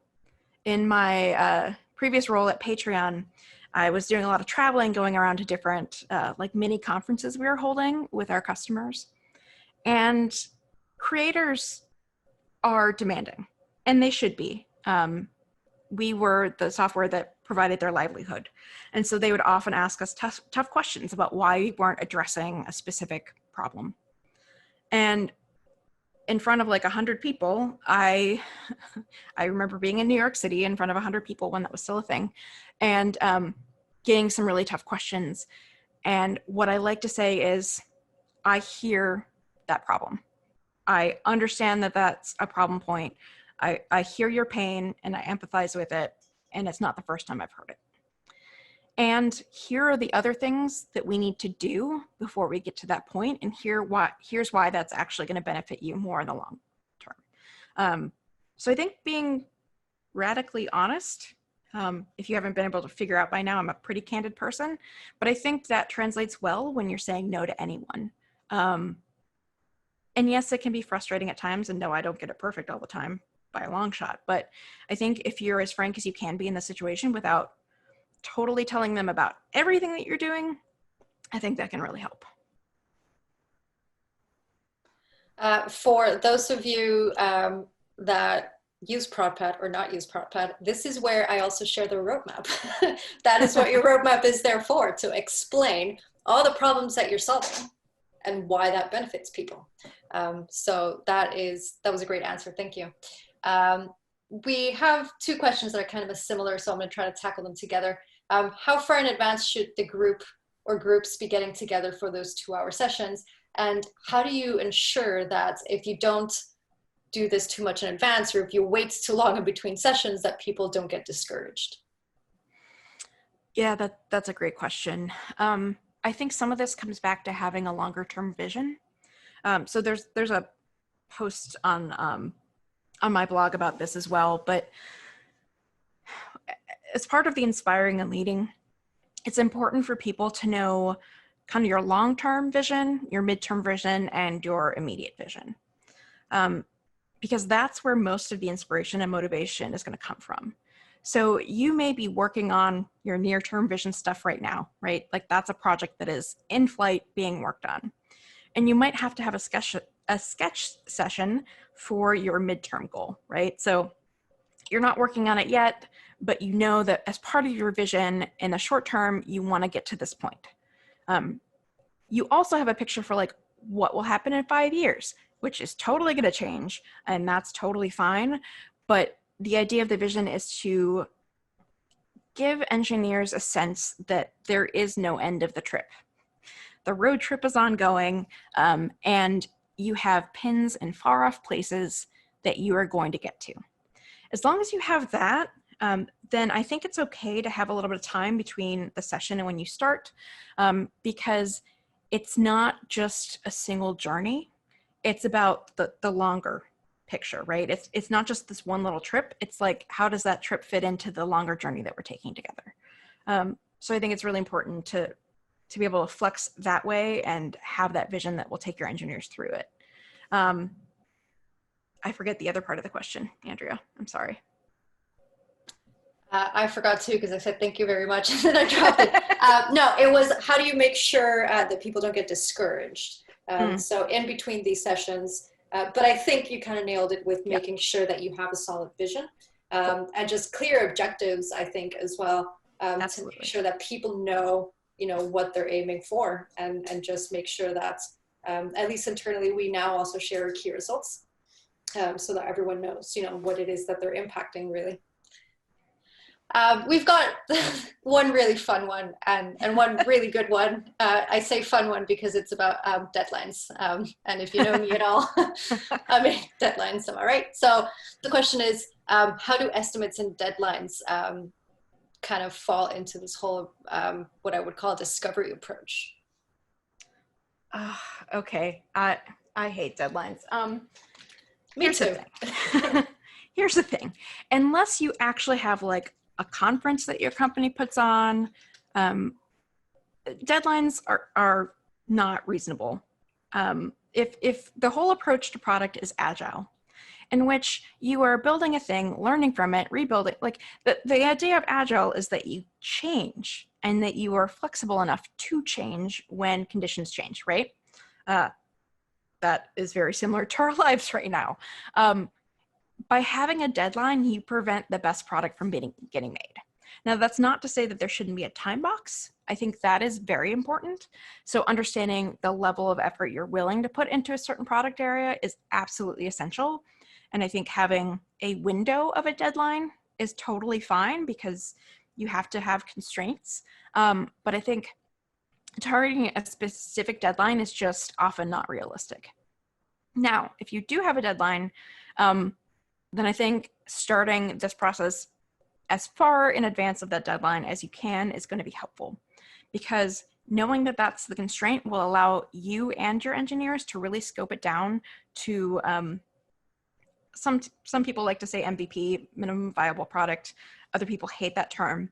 in my previous role at Patreon, I was doing a lot of traveling, going around to different like mini conferences we were holding with our customers. And creators are demanding, and they should be. We were the software that provided their livelihood. And so they would often ask us tough questions about why we weren't addressing a specific problem. And in front of like 100 people, I remember being in New York City in front of 100 people when that was still a thing, and getting some really tough questions. And what I like to say is, I hear that problem. I understand that that's a problem point. I hear your pain and I empathize with it, and it's not the first time I've heard it. And here are the other things that we need to do before we get to that point, and here's why that's actually going to benefit you more in the long term. So I think being radically honest, if you haven't been able to figure out by now, I'm a pretty candid person, but I think that translates well when you're saying no to anyone. And yes, it can be frustrating at times, and no, I don't get it perfect all the time by a long shot. But I think if you're as frank as you can be in the situation without totally telling them about everything that you're doing, I think that can really help. For those of you that use ProdPad or not use ProdPad, this is where I also share the roadmap. That is what your roadmap is there for, to explain all the problems that you're solving and why that benefits people. So that was a great answer. Thank you. We have two questions that are kind of similar, so I'm going to try to tackle them together. How far in advance should the group or groups be getting together for those 2-hour sessions? And how do you ensure that if you don't do this too much in advance, or if you wait too long in between sessions, that people don't get discouraged? Yeah, that's a great question. I think some of this comes back to having a longer term vision. So there's a post on my blog about this as well, but as part of the inspiring and leading, it's important for people to know kind of your long-term vision, your midterm vision, and your immediate vision. Because that's where most of the inspiration and motivation is going to come from. So you may be working on your near-term vision stuff right now, right? Like that's a project that is in flight being worked on. And you might have to have a a sketch session for your midterm goal, right? So you're not working on it yet, but you know that as part of your vision in the short term, you want to get to this point. You also have a picture for like what will happen in 5 years, which is totally going to change, and that's totally fine. But the idea of the vision is to give engineers a sense that there is no end of the trip. The road trip is ongoing, and you have pins in far off places that you are going to get to. As long as you have that, then I think it's okay to have a little bit of time between the session and when you start, because it's not just a single journey. It's about the longer picture, right? It's not just this one little trip. It's like, how does that trip fit into the longer journey that we're taking together? So I think it's really important to be able to flex that way and have that vision that will take your engineers through it. I forget the other part of the question, Andrea. I'm sorry. I forgot too, because I said thank you very much and then I dropped it. No, it was how do you make sure that people don't get discouraged? So in between these sessions, but I think you kind of nailed it with making sure that you have a solid vision and just clear objectives, I think, as well, to make sure that people know, what they're aiming for, and just make sure that at least internally, we now also share key results so that everyone knows, what it is that they're impacting really. We've got one really fun one and one really good one. I say fun one because it's about deadlines. And if you know me at all, I mean, deadlines, am I right? So the question is, how do estimates and deadlines kind of fall into this whole, what I would call discovery approach? Okay, I hate deadlines. Me too. Here's the thing. Unless you actually have like a conference that your company puts on, deadlines are not reasonable. If the whole approach to product is agile, in which you are building a thing, learning from it, rebuilding, like the idea of agile is that you change and that you are flexible enough to change when conditions change, right? That is very similar to our lives right now. By having a deadline, you prevent the best product from getting made. Now, that's not to say that there shouldn't be a time box. I think that is very important. So understanding the level of effort you're willing to put into a certain product area is absolutely essential. And I think having a window of a deadline is totally fine because you have to have constraints. But I think targeting a specific deadline is just often not realistic. Now, if you do have a deadline, then I think starting this process as far in advance of that deadline as you can is going to be helpful, because knowing that that's the constraint will allow you and your engineers to really scope it down to some people like to say MVP, minimum viable product. Other people hate that term,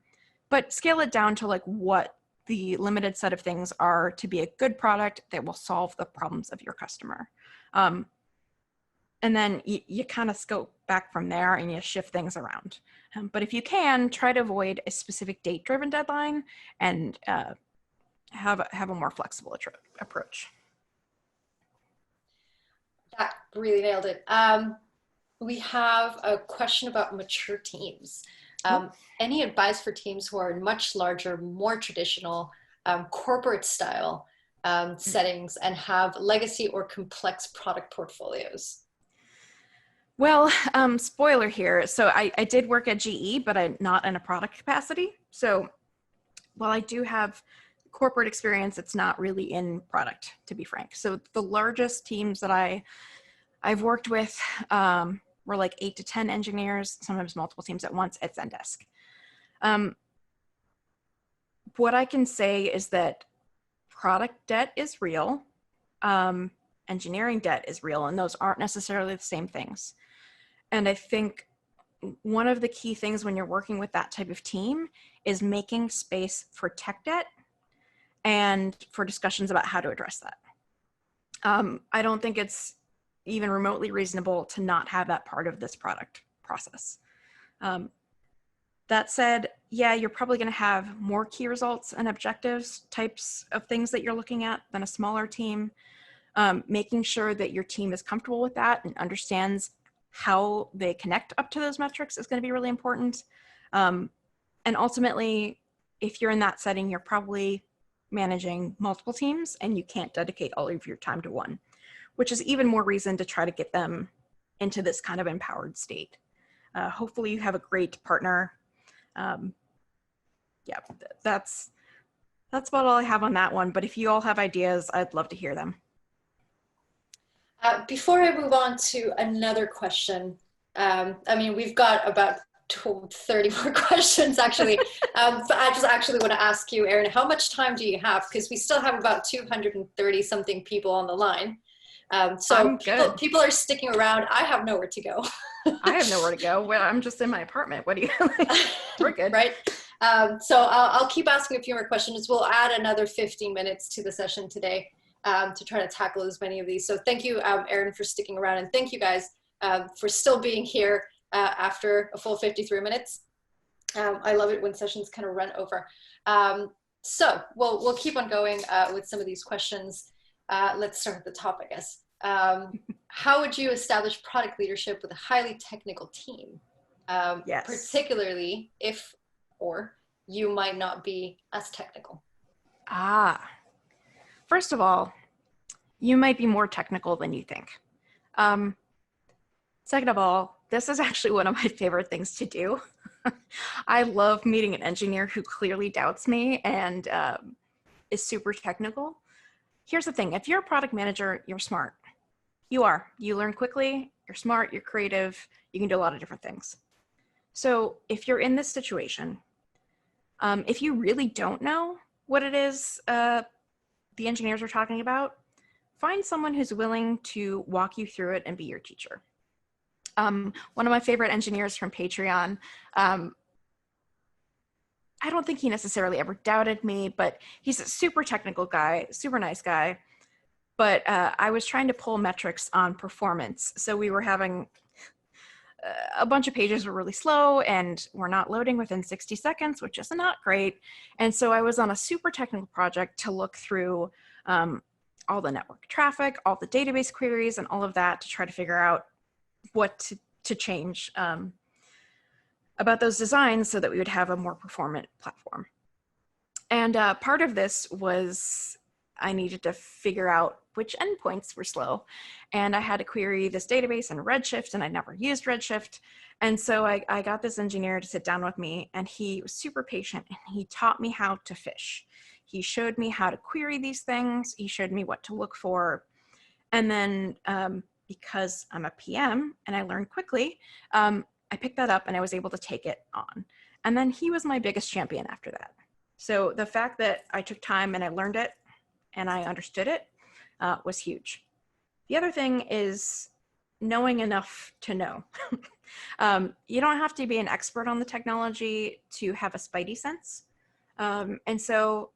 but scale it down to like what the limited set of things are to be a good product that will solve the problems of your customer. And then you kind of scope back from there and you shift things around. But if you can, try to avoid a specific date-driven deadline and have a more flexible approach. That really nailed it. We have a question about mature teams. Any advice for teams who are much larger, more traditional, corporate style settings and have legacy or complex product portfolios? Well, spoiler here. So I did work at GE, but I'm not in a product capacity. So while I do have corporate experience, it's not really in product, to be frank. So the largest teams that I've worked with were like 8 to 10 engineers, sometimes multiple teams at once at Zendesk. What I can say is that product debt is real. Engineering debt is real, and those aren't necessarily the same things. And I think one of the key things when you're working with that type of team is making space for tech debt and for discussions about how to address that. I don't think it's even remotely reasonable to not have that part of this product process. That said, yeah, you're probably going to have more key results and objectives types of things that you're looking at than a smaller team. Making sure that your team is comfortable with that and understands how they connect up to those metrics is going to be really important. And ultimately, if you're in that setting, you're probably managing multiple teams and you can't dedicate all of your time to one, which is even more reason to try to get them into this kind of empowered state. Hopefully you have a great partner. Yeah, that's about all I have on that one. But if you all have ideas, I'd love to hear them. Before I move on to another question, I mean, we've got about 30 more questions actually. But I just actually want to ask you, Erin, how much time do you have? Because we still have about 230 something people on the line. So people are sticking around. I have nowhere to go. I have nowhere to go. Well, I'm just in my apartment. What do you like? We're good. Right. So I'll keep asking a few more questions. We'll add another 15 minutes to the session today to try to tackle as many of these. So thank you, Erin, for sticking around. And thank you guys for still being here after a full 53 minutes. I love it when sessions kind of run over. So we'll keep on going with some of these questions. Let's start at the top, I guess. How would you establish product leadership with a highly technical team? Yes. Particularly if or you might not be as technical. First of all, you might be more technical than you think. Second of all, this is actually one of my favorite things to do. I love meeting an engineer who clearly doubts me and is super technical. Here's the thing, if you're a product manager, you're smart. You are. You learn quickly, you're smart, you're creative, you can do a lot of different things. So if you're in this situation, if you really don't know what it is the engineers are talking about, find someone who's willing to walk you through it and be your teacher. One of my favorite engineers from Patreon, I don't think he necessarily ever doubted me, but he's a super technical guy, super nice guy. But I was trying to pull metrics on performance. So we were having a bunch of pages were really slow and were not loading within 60 seconds, which is not great. And so I was on a super technical project to look through all the network traffic, all the database queries, and all of that to try to figure out what to change about those designs so that we would have a more performant platform. And part of this was I needed to figure out which endpoints were slow. And I had to query this database in Redshift, and I'd never used Redshift. And so I got this engineer to sit down with me, and he was super patient, and he taught me how to fish. He showed me how to query these things. He showed me what to look for. And then because I'm a PM and I learned quickly, I picked that up and I was able to take it on. And then he was my biggest champion after that. So the fact that I took time and I learned it and I understood it was huge. The other thing is knowing enough to know. You don't have to be an expert on the technology to have a spidey sense. And so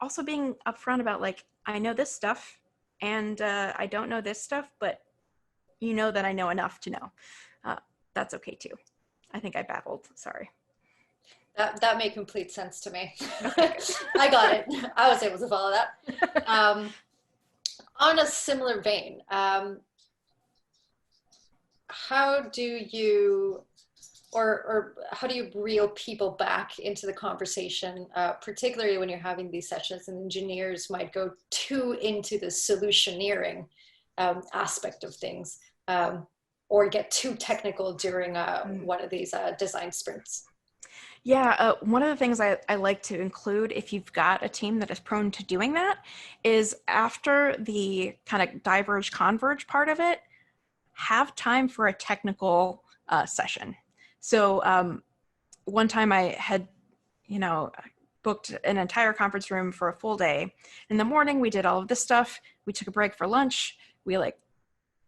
also being upfront about like, I know this stuff and I don't know this stuff, but you know that I know enough to know. That's okay too. I think I babbled, sorry. That made complete sense to me. I got it. I was able to follow that. On a similar vein, how do you, or how do you reel people back into the conversation, particularly when you're having these sessions and engineers might go too into the solutioneering aspect of things, or get too technical during one of these design sprints? Yeah, one of the things I like to include if you've got a team that is prone to doing that is after the kind of diverge converge part of it, have time for a technical session. So one time I had, booked an entire conference room for a full day. In the morning, we did all of this stuff. We took a break for lunch. We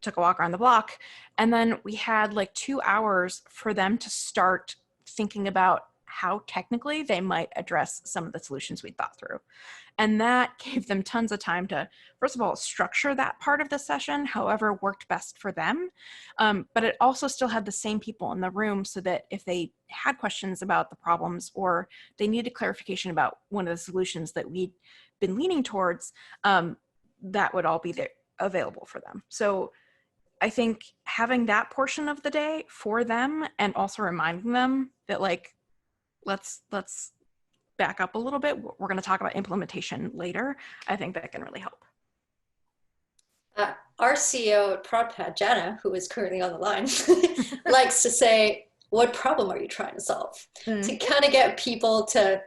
took a walk around the block. And then we had 2 hours for them to start thinking about how technically they might address some of the solutions we thought through. And that gave them tons of time to, first of all, structure that part of the session, however worked best for them. But it also still had the same people in the room so that if they had questions about the problems or they needed clarification about one of the solutions that we'd been leaning towards, that would all be there available for them. So I think having that portion of the day for them and also reminding them that like, let's back up a little bit. We're going to talk about implementation later. I think that can really help. Our CEO at ProdPad, Jana, who is currently on the line, likes to say, what problem are you trying to solve? To kind of get people to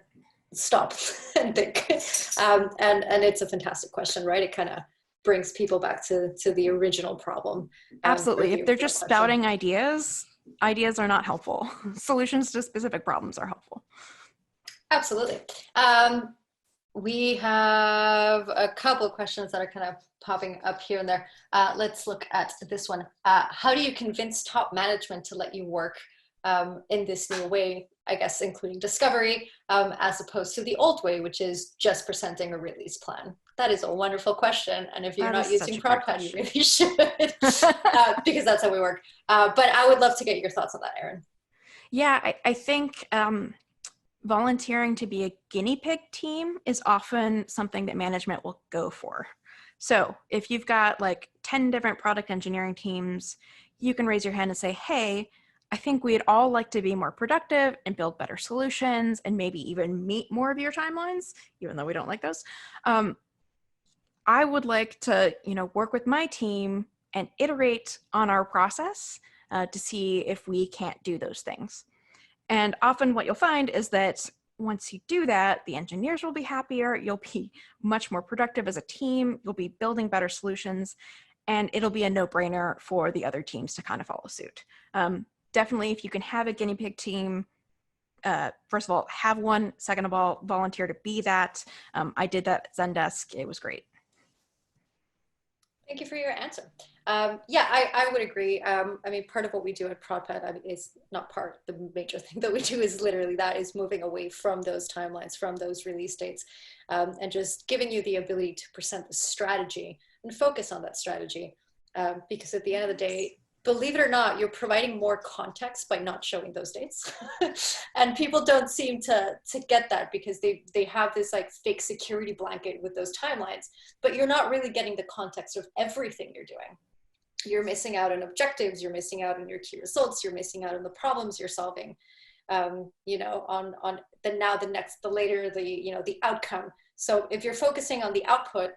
stop and think. And it's a fantastic question, right? It kind of brings people back to the original problem. Absolutely. If they're just spouting ideas are not helpful. Solutions to specific problems are helpful. Absolutely. We have a couple of questions that are kind of popping up here and there. Let's look at this one. How do you convince top management to let you work in this new way, I guess, including discovery, as opposed to the old way, which is just presenting a release plan? That is a wonderful question. And if you're not using ProdPad, you really should, because that's how we work. But I would love to get your thoughts on that, Erin. Yeah, I think volunteering to be a guinea pig team is often something that management will go for. So if you've got like 10 different product engineering teams, you can raise your hand and say, hey, I think we'd all like to be more productive and build better solutions and maybe even meet more of your timelines, even though we don't like those. I would like to, work with my team and iterate on our process to see if we can't do those things. And often what you'll find is that once you do that, the engineers will be happier, you'll be much more productive as a team, you'll be building better solutions, and it'll be a no-brainer for the other teams to kind of follow suit. Definitely, if you can have a guinea pig team, first of all, have one. Second of all, volunteer to be that. I did that at Zendesk. It was great. Thank you for your answer. Yeah, I would agree. I mean, part of what we do at ProdPad is not part, the major thing that we do is literally that is moving away from those timelines, from those release dates, and just giving you the ability to present the strategy and focus on that strategy. Because at the end of the day, believe it or not, you're providing more context by not showing those dates. And people don't seem to get that because they have this like fake security blanket with those timelines, but you're not really getting the context of everything you're doing. You're missing out on objectives, you're missing out on your key results, you're missing out on the problems you're solving, on the outcome. So if you're focusing on the output,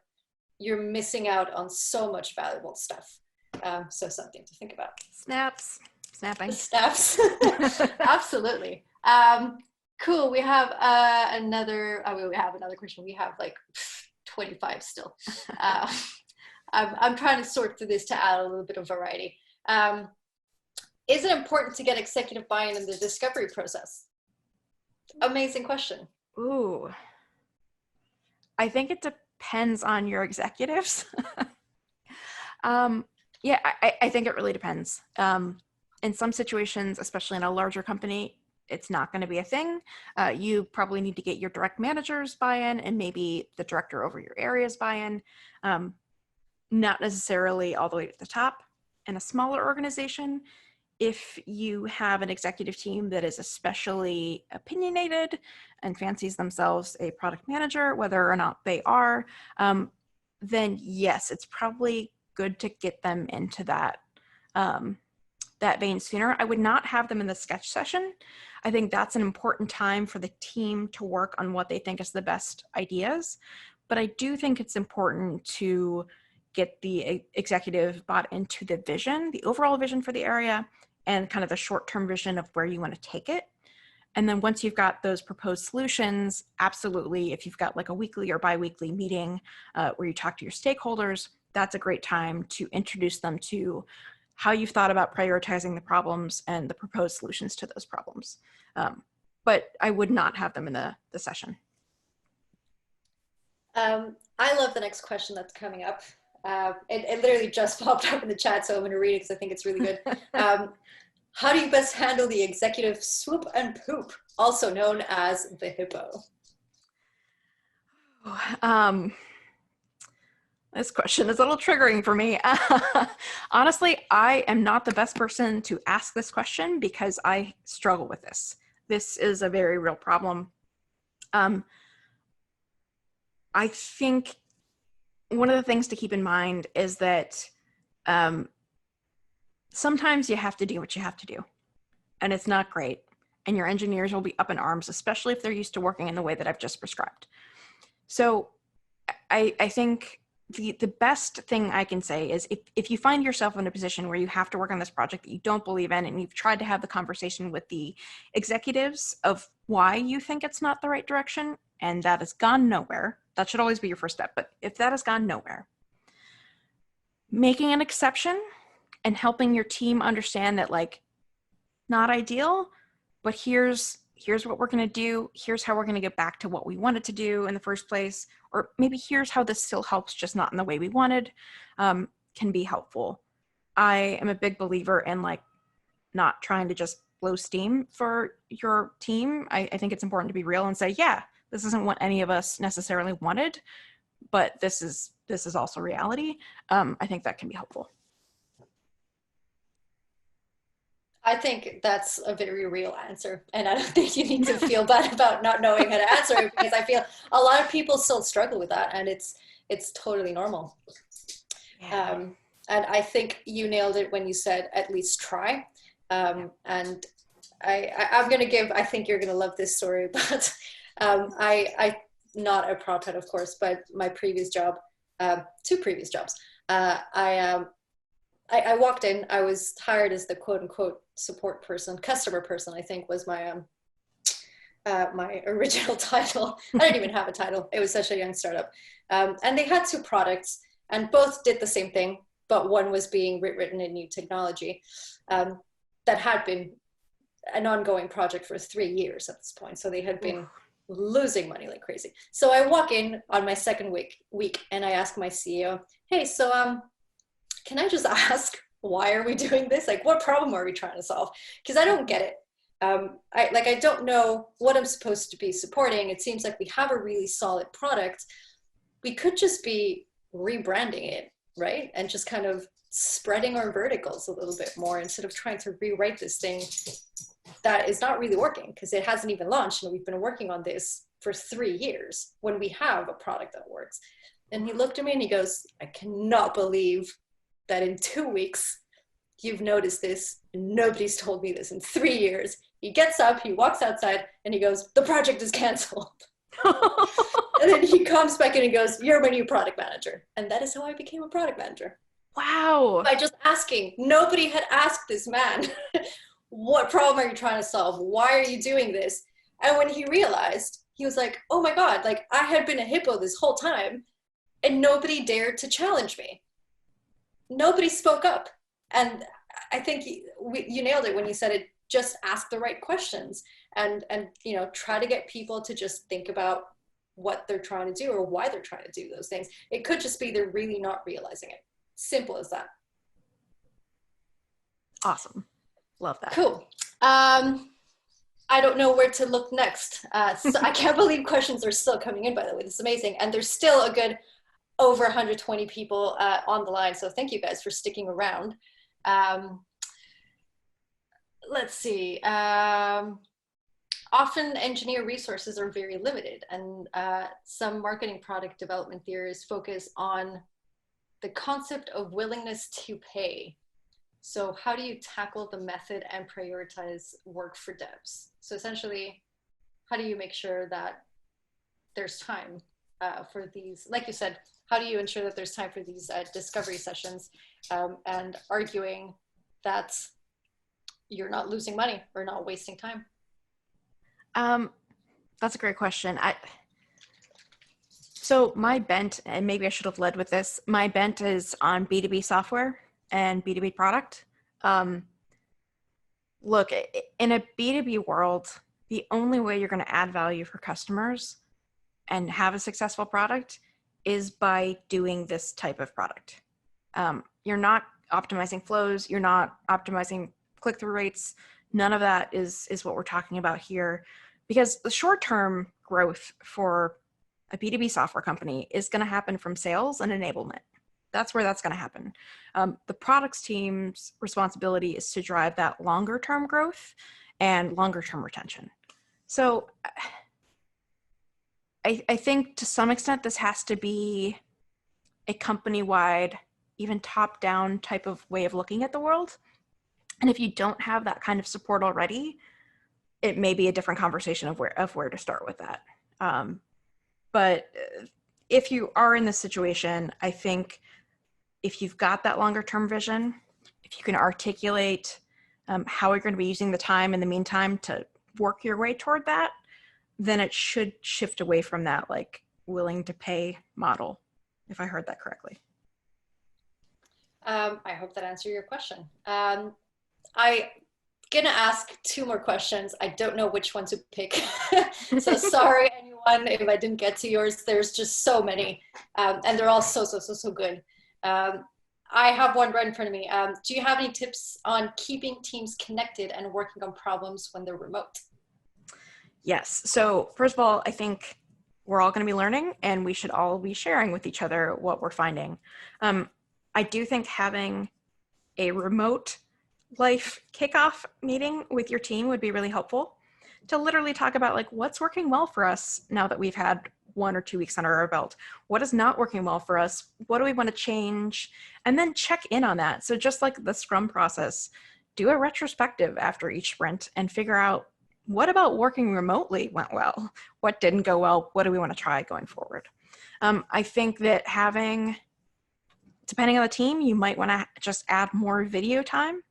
you're missing out on so much valuable stuff. So something to think about. Snapping. Snaps. Absolutely. Cool. We have another question. We have like 25 still. I'm trying to sort through this to add a little bit of variety. Is it important to get executive buy-in in the discovery process? Amazing question. Ooh. I think it depends on your executives. Yeah, I think it really depends. In some situations, especially in a larger company, it's not going to be a thing. You probably need to get your direct managers buy-in and maybe the director over your area's buy-in, not necessarily all the way to the top. In a smaller organization, if you have an executive team that is especially opinionated and fancies themselves a product manager, whether or not they are, then yes, it's probably good to get them into that vein sooner. I would not have them in the sketch session. I think that's an important time for the team to work on what they think is the best ideas. But I do think it's important to get the executive bought into the vision, the overall vision for the area, and kind of the short-term vision of where you want to take it. And then once you've got those proposed solutions, absolutely, if you've got like a weekly or bi-weekly meeting where you talk to your stakeholders, that's a great time to introduce them to how you've thought about prioritizing the problems and the proposed solutions to those problems. But I would not have them in the session. I love the next question that's coming up. It literally just popped up in the chat, so I'm going to read it because I think it's really good. How do you best handle the executive swoop and poop, also known as the hippo? This question is a little triggering for me. Honestly, I am not the best person to ask this question because I struggle with this. This is a very real problem. I think one of the things to keep in mind is that sometimes you have to do what you have to do, and it's not great. And your engineers will be up in arms, especially if they're used to working in the way that I've just prescribed. So I think the best thing I can say is if you find yourself in a position where you have to work on this project that you don't believe in, and you've tried to have the conversation with the executives of why you think it's not the right direction, and that has gone nowhere, that should always be your first step. But if that has gone nowhere, making an exception and helping your team understand that, like, not ideal, but here's what we're going to do. Here's how we're going to get back to what we wanted to do in the first place. Or maybe here's how this still helps, just not in the way we wanted, can be helpful. I am a big believer in, like, not trying to just blow steam for your team. I think it's important to be real and say, yeah, this isn't what any of us necessarily wanted, but this is also reality. I think that can be helpful. I think that's a very real answer. And I don't think you need to feel bad about not knowing how to answer it, because I feel a lot of people still struggle with that, and it's totally normal. Yeah. And I think you nailed it when you said at least try. And I'm going to give, I think you're going to love this story, but I not a prop head, of course, but my previous job, two previous jobs, I walked in, I was hired as the quote unquote support person, customer person, I think was my my original title. I didn't even have a title. It was such a young startup. And they had two products, and both did the same thing, but one was being written in new technology that had been an ongoing project for 3 years at this point. So they had been losing money like crazy. So I walk in on my second week and I ask my CEO, hey, so can I just ask, why are we doing this? Like, what problem are we trying to solve? Because I don't get it. I don't know what I'm supposed to be supporting. It seems like we have a really solid product. We could just be rebranding it, right? And just kind of spreading our verticals a little bit more instead of trying to rewrite this thing that is not really working because it hasn't even launched, and we've been working on this for 3 years when we have a product that works. And he looked at me and he goes, I cannot believe that in 2 weeks you've noticed this, and nobody's told me this in 3 years. He gets up, he walks outside, and he goes, the project is canceled. And then he comes back and he goes, you're my new product manager. And that is how I became a product manager. Wow. By just asking. Nobody had asked this man, what problem are you trying to solve? Why are you doing this? And when he realized, he was like, oh my God, like I had been a hippo this whole time and nobody dared to challenge me. Nobody spoke up. And I think you nailed it when you said it, just ask the right questions and try to get people to just think about what they're trying to do or why they're trying to do those things. It could just be they're really not realizing it. Simple as that. Awesome. Love that. Cool. I don't know where to look next. So I can't believe questions are still coming in, by the way. This is amazing. And there's still a good over 120 people on the line. So thank you guys for sticking around. Let's see. Often engineer resources are very limited, and some marketing product development theories focus on the concept of willingness to pay. So how do you tackle the method and prioritize work for devs? So essentially, how do you make sure that there's time for these, like you said, how do you ensure that there's time for these discovery sessions and arguing that you're not losing money or not wasting time? That's a great question. So my bent, and maybe I should have led with this, my bent is on B2B software and B2B product. Look, in a B2B world, the only way you're going to add value for customers and have a successful product is by doing this type of product. You're not optimizing flows. You're not optimizing click-through rates. None of that is what we're talking about here, because the short-term growth for a B2B software company is going to happen from sales and enablement. That's where that's going to happen. The products team's responsibility is to drive that longer-term growth and longer-term retention. So I think to some extent this has to be a company-wide, even top-down type of way of looking at the world. And if you don't have that kind of support already, it may be a different conversation of where to start with that. But if you are in this situation, I think if you've got that longer term vision, if you can articulate how you're going to be using the time in the meantime to work your way toward that, then it should shift away from that like willing to pay model, if I heard that correctly. I hope that answered your question. I'm gonna ask two more questions. I don't know which one to pick. So sorry anyone if I didn't get to yours. There's just so many, and they're all so good. I have one right in front of me. Do you have any tips on keeping teams connected and working on problems when they're remote? Yes. So first of all, I think we're all going to be learning and we should all be sharing with each other what we're finding. I do think having a remote life kickoff meeting with your team would be really helpful to literally talk about like what's working well for us now that we've had 1 or 2 weeks under our belt. What is not working well for us? What do we want to change? And then check in on that. So just like the Scrum process, do a retrospective after each sprint and figure out what about working remotely went well? What didn't go well? What do we want to try going forward? I think that depending on the team, you might want to just add more video time.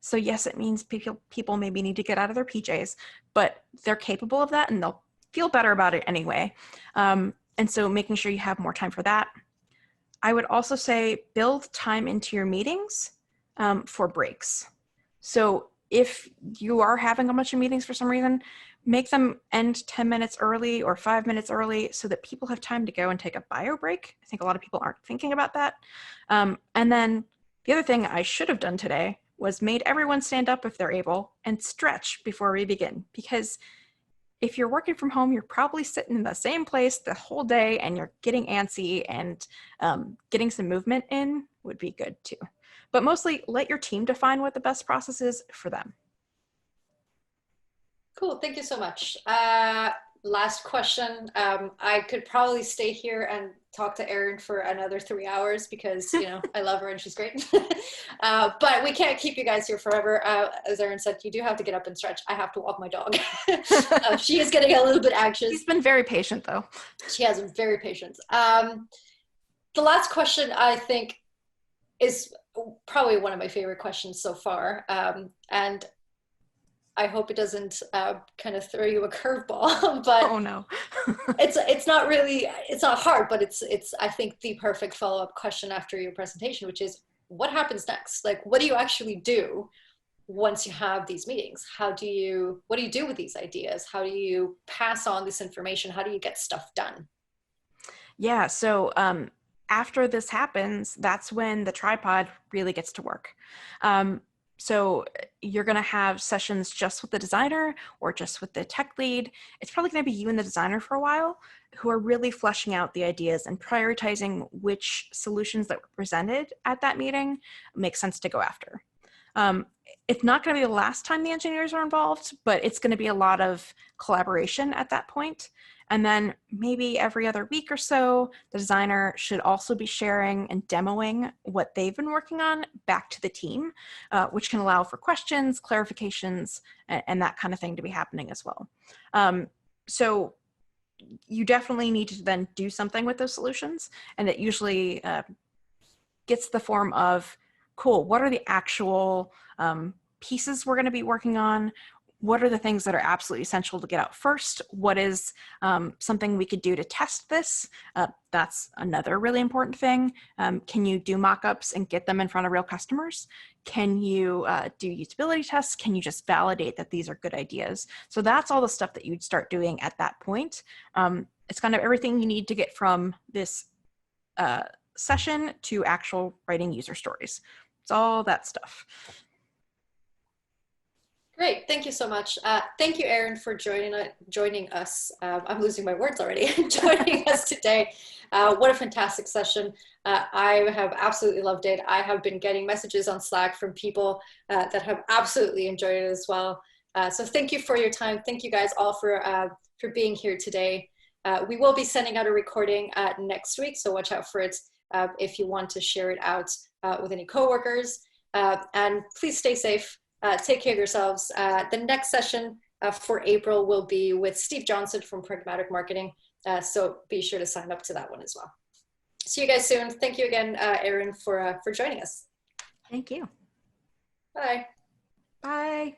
So yes, it means people maybe need to get out of their PJs, but they're capable of that and they'll feel better about it anyway. And so making sure you have more time for that. I would also say build time into your meetings for breaks. So if you are having a bunch of meetings for some reason, make them end 10 minutes early or 5 minutes early so that people have time to go and take a bio break. I think a lot of people aren't thinking about that. And then the other thing I should have done today was made everyone stand up if they're able and stretch before we begin. Because if you're working from home, you're probably sitting in the same place the whole day and you're getting antsy, and getting some movement in would be good too. But mostly let your team define what the best process is for them. Cool, thank you so much. Last question. I could probably stay here and talk to Erin for another 3 hours because, I love her and she's great. But we can't keep you guys here forever. As Erin said, you do have to get up and stretch. I have to walk my dog. She is getting a little bit anxious. She's been very patient though. She has very patient. The last question I think is probably one of my favorite questions so far. And I hope it doesn't kind of throw you a curveball, but oh no, it's not hard, but it's I think the perfect follow-up question after your presentation, which is what happens next? Like, what do you actually do once you have these meetings? What do you do with these ideas? How do you pass on this information? How do you get stuff done? Yeah, so after this happens, that's when the tripod really gets to work. So you're going to have sessions just with the designer or just with the tech lead. It's probably going to be you and the designer for a while who are really fleshing out the ideas and prioritizing which solutions that were presented at that meeting make sense to go after. It's not going to be the last time the engineers are involved, but it's going to be a lot of collaboration at that point. And then maybe every other week or so, the designer should also be sharing and demoing what they've been working on back to the team, which can allow for questions, clarifications, and that kind of thing to be happening as well. So you definitely need to then do something with those solutions. And it usually gets the form of, cool, what are the actual pieces we're going to be working on? What are the things that are absolutely essential to get out first? What is something we could do to test this? That's another really important thing. Can you do mock-ups and get them in front of real customers? Can you do usability tests? Can you just validate that these are good ideas? So that's all the stuff that you'd start doing at that point. It's kind of everything you need to get from this session to actual writing user stories. It's all that stuff. Great, thank you so much. Thank you, Erin, for joining us. I'm losing my words already. Joining us today. What a fantastic session. I have absolutely loved it. I have been getting messages on Slack from people that have absolutely enjoyed it as well. So thank you for your time. Thank you guys all for being here today. We will be sending out a recording next week, so watch out for it. if you want to share it out with any coworkers. And please stay safe. Take care of yourselves. The next session for April will be with Steve Johnson from Pragmatic Marketing. So be sure to sign up to that one as well. See you guys soon. Thank you again, Erin, for joining us. Thank you. Bye. Bye.